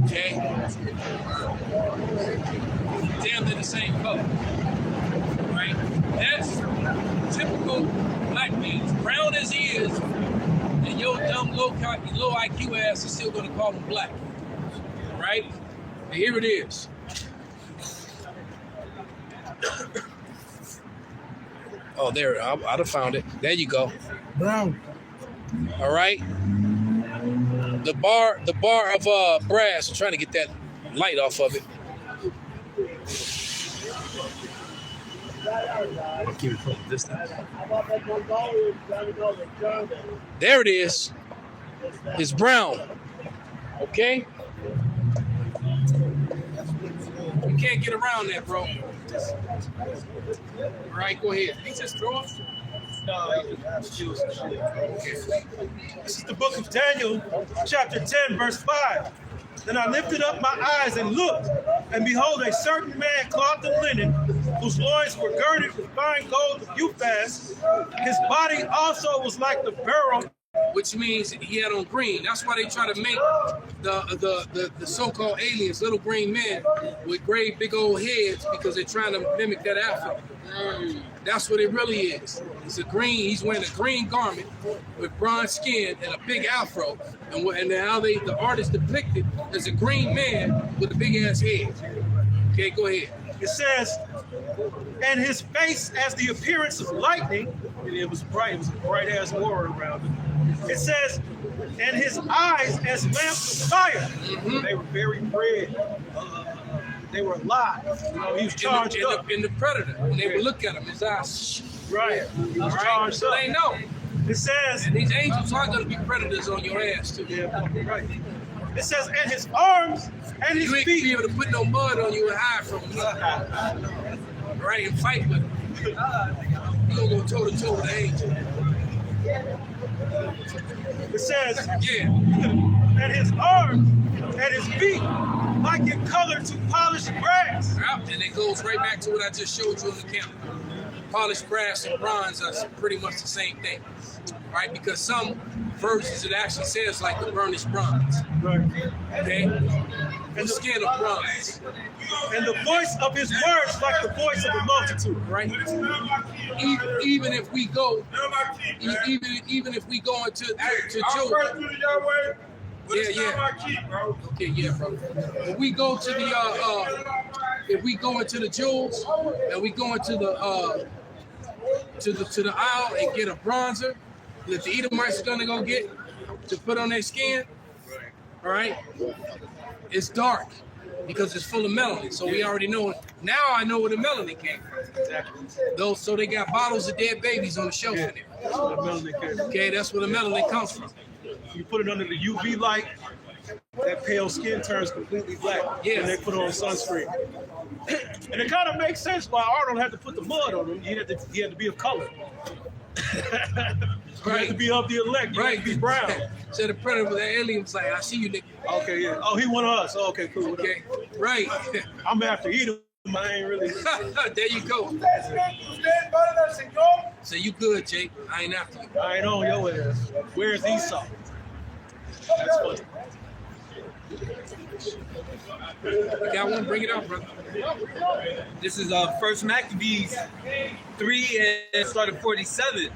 [SPEAKER 6] Okay? Damn, they're the same color. Right? That's typical black man's. Brown as he is, and your dumb low IQ ass is still gonna call him black. Right? And here it is. Oh, there, I'd have found it. There you go.
[SPEAKER 7] Brown.
[SPEAKER 6] All right. The bar of brass. I'm trying to get that light off of it. I'll keep it from a distance. There it is. It's brown. Okay? You can't get around that, bro. All right, go ahead. He just throw it.
[SPEAKER 9] This is the book of Daniel, chapter 10, verse 5. Then I lifted up my eyes and looked, and behold, a certain man clothed in linen, whose loins were girded with fine gold of Uphaz. His body also was like the beryl,
[SPEAKER 6] which means he had on green. That's why they try to make the so-called aliens little green men with great big old heads, because they're trying to mimic that Africa. That's what it really is. It's a green. He's wearing a green garment with bronze skin and a big afro, and how the artist depicted as a green man with a big ass head. Okay, go ahead.
[SPEAKER 9] It says, and his face as the appearance of lightning. And it was bright. It was a bright ass aura around him. It says, and his eyes as lamps of fire. Mm-hmm. They were very red. They were alive. You know, he was charged up.
[SPEAKER 6] In the Predator, when they would look at him, his eyes.
[SPEAKER 9] Right. He was charged
[SPEAKER 6] so
[SPEAKER 9] up.
[SPEAKER 6] they know.
[SPEAKER 9] It says,
[SPEAKER 6] and these angels are going to be predators on your ass too.
[SPEAKER 9] Yeah, right. It says, and his arms and his feet.
[SPEAKER 6] You ain't gonna be able to put no mud on you and hide from him. Right, and fight with him. You gonna go toe to toe with the angel.
[SPEAKER 9] It says,
[SPEAKER 6] yeah,
[SPEAKER 9] and his arms and his feet like in color to polished brass.
[SPEAKER 6] Yep, and it goes right back to what I just showed you on the camera. Polished brass and bronze are pretty much the same thing, right? Because some versions it actually says like the burnished bronze.
[SPEAKER 9] Right.
[SPEAKER 6] Okay? And the skin of bronze.
[SPEAKER 9] And the voice of his words like the voice of a multitude.
[SPEAKER 6] Right? Even if we go, even if we go into Job. Yeah. Okay, yeah, bro. If we go to the if we go into the jewels and we go into the to the aisle and get a bronzer that the Edomites are gonna go get to put on their skin, all right? it's dark because it's full of melanin. So we already know. Now I know where the melanin came from.
[SPEAKER 9] Exactly.
[SPEAKER 6] Those, so they got bottles of dead babies on the shelf in there.
[SPEAKER 9] That's where the melanin came from.
[SPEAKER 6] Okay, that's where the melanin comes from.
[SPEAKER 9] You put it under the UV light, that pale skin turns completely black.
[SPEAKER 6] Yes.
[SPEAKER 9] And they put on sunscreen. And it kind of makes sense why Arnold had to put the mud on him. He had to be of color. He had to be of the elect. He had to be brown.
[SPEAKER 6] So the predator, the alien was like, I see you, nigga.
[SPEAKER 9] Okay, yeah. Oh, he one of us. Oh, okay, cool.
[SPEAKER 6] Okay, right.
[SPEAKER 9] I'm after Edom. I ain't really.
[SPEAKER 6] There you go. So you good, Jake. I ain't after you.
[SPEAKER 9] I ain't on your ass. Where's Esau? That's funny.
[SPEAKER 6] You got one? Bring it out, brother.
[SPEAKER 14] This is First Maccabees 3 and start at 47.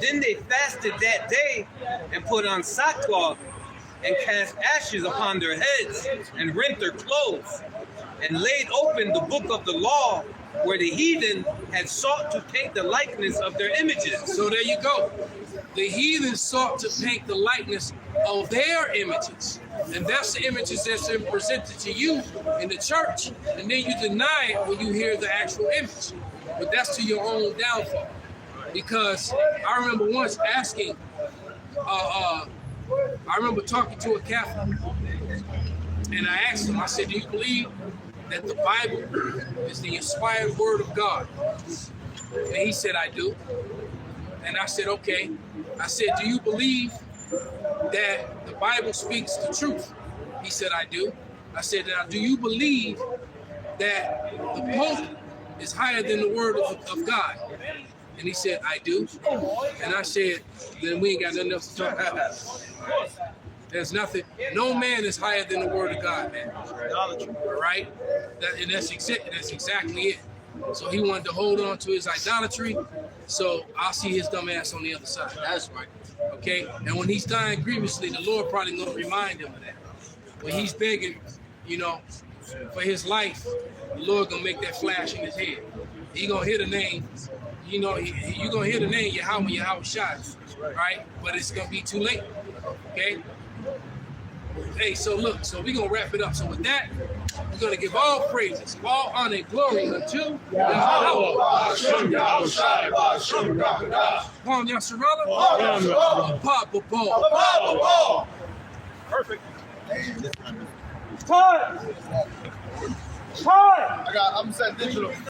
[SPEAKER 14] Then they fasted that day and put on sackcloth and cast ashes upon their heads and rent their clothes and laid open the book of the law where the heathen had sought to paint the likeness of their images.
[SPEAKER 6] So there you go. The heathen sought to paint the likeness of their images. And that's the images that's been presented to you in the church. And then you deny it when you hear the actual image. But that's to your own downfall. Because I remember once asking, I remember talking to a Catholic. And I asked him, I said, do you believe that the Bible is the inspired word of God? And he said, I do. And I said, okay. I said, do you believe that the Bible speaks the truth? He said, I do. I said, now, do you believe that the Pope is higher than the word of God? And he said, I do. And I said, then we ain't got nothing else to talk about. There's nothing. No man is higher than the word of God, man. All right? And that's exactly it. So he wanted to hold on to his idolatry. So I'll see his dumb ass on the other side. That's right. Okay? And when he's dying grievously, the Lord probably going to remind him of that. When he's begging, for his life, the Lord going to make that flash in his head. He going to hear the name. You're going to hear the name Yahweh Shai, right? But it's going to be too late. Okay? Hey, so look, we're going to wrap it up. So with that, we're going to give all praises, all honor and glory unto Yahweh. Juan Yasharala. Papa Ball.
[SPEAKER 9] Perfect.
[SPEAKER 7] Time! I'm set digital.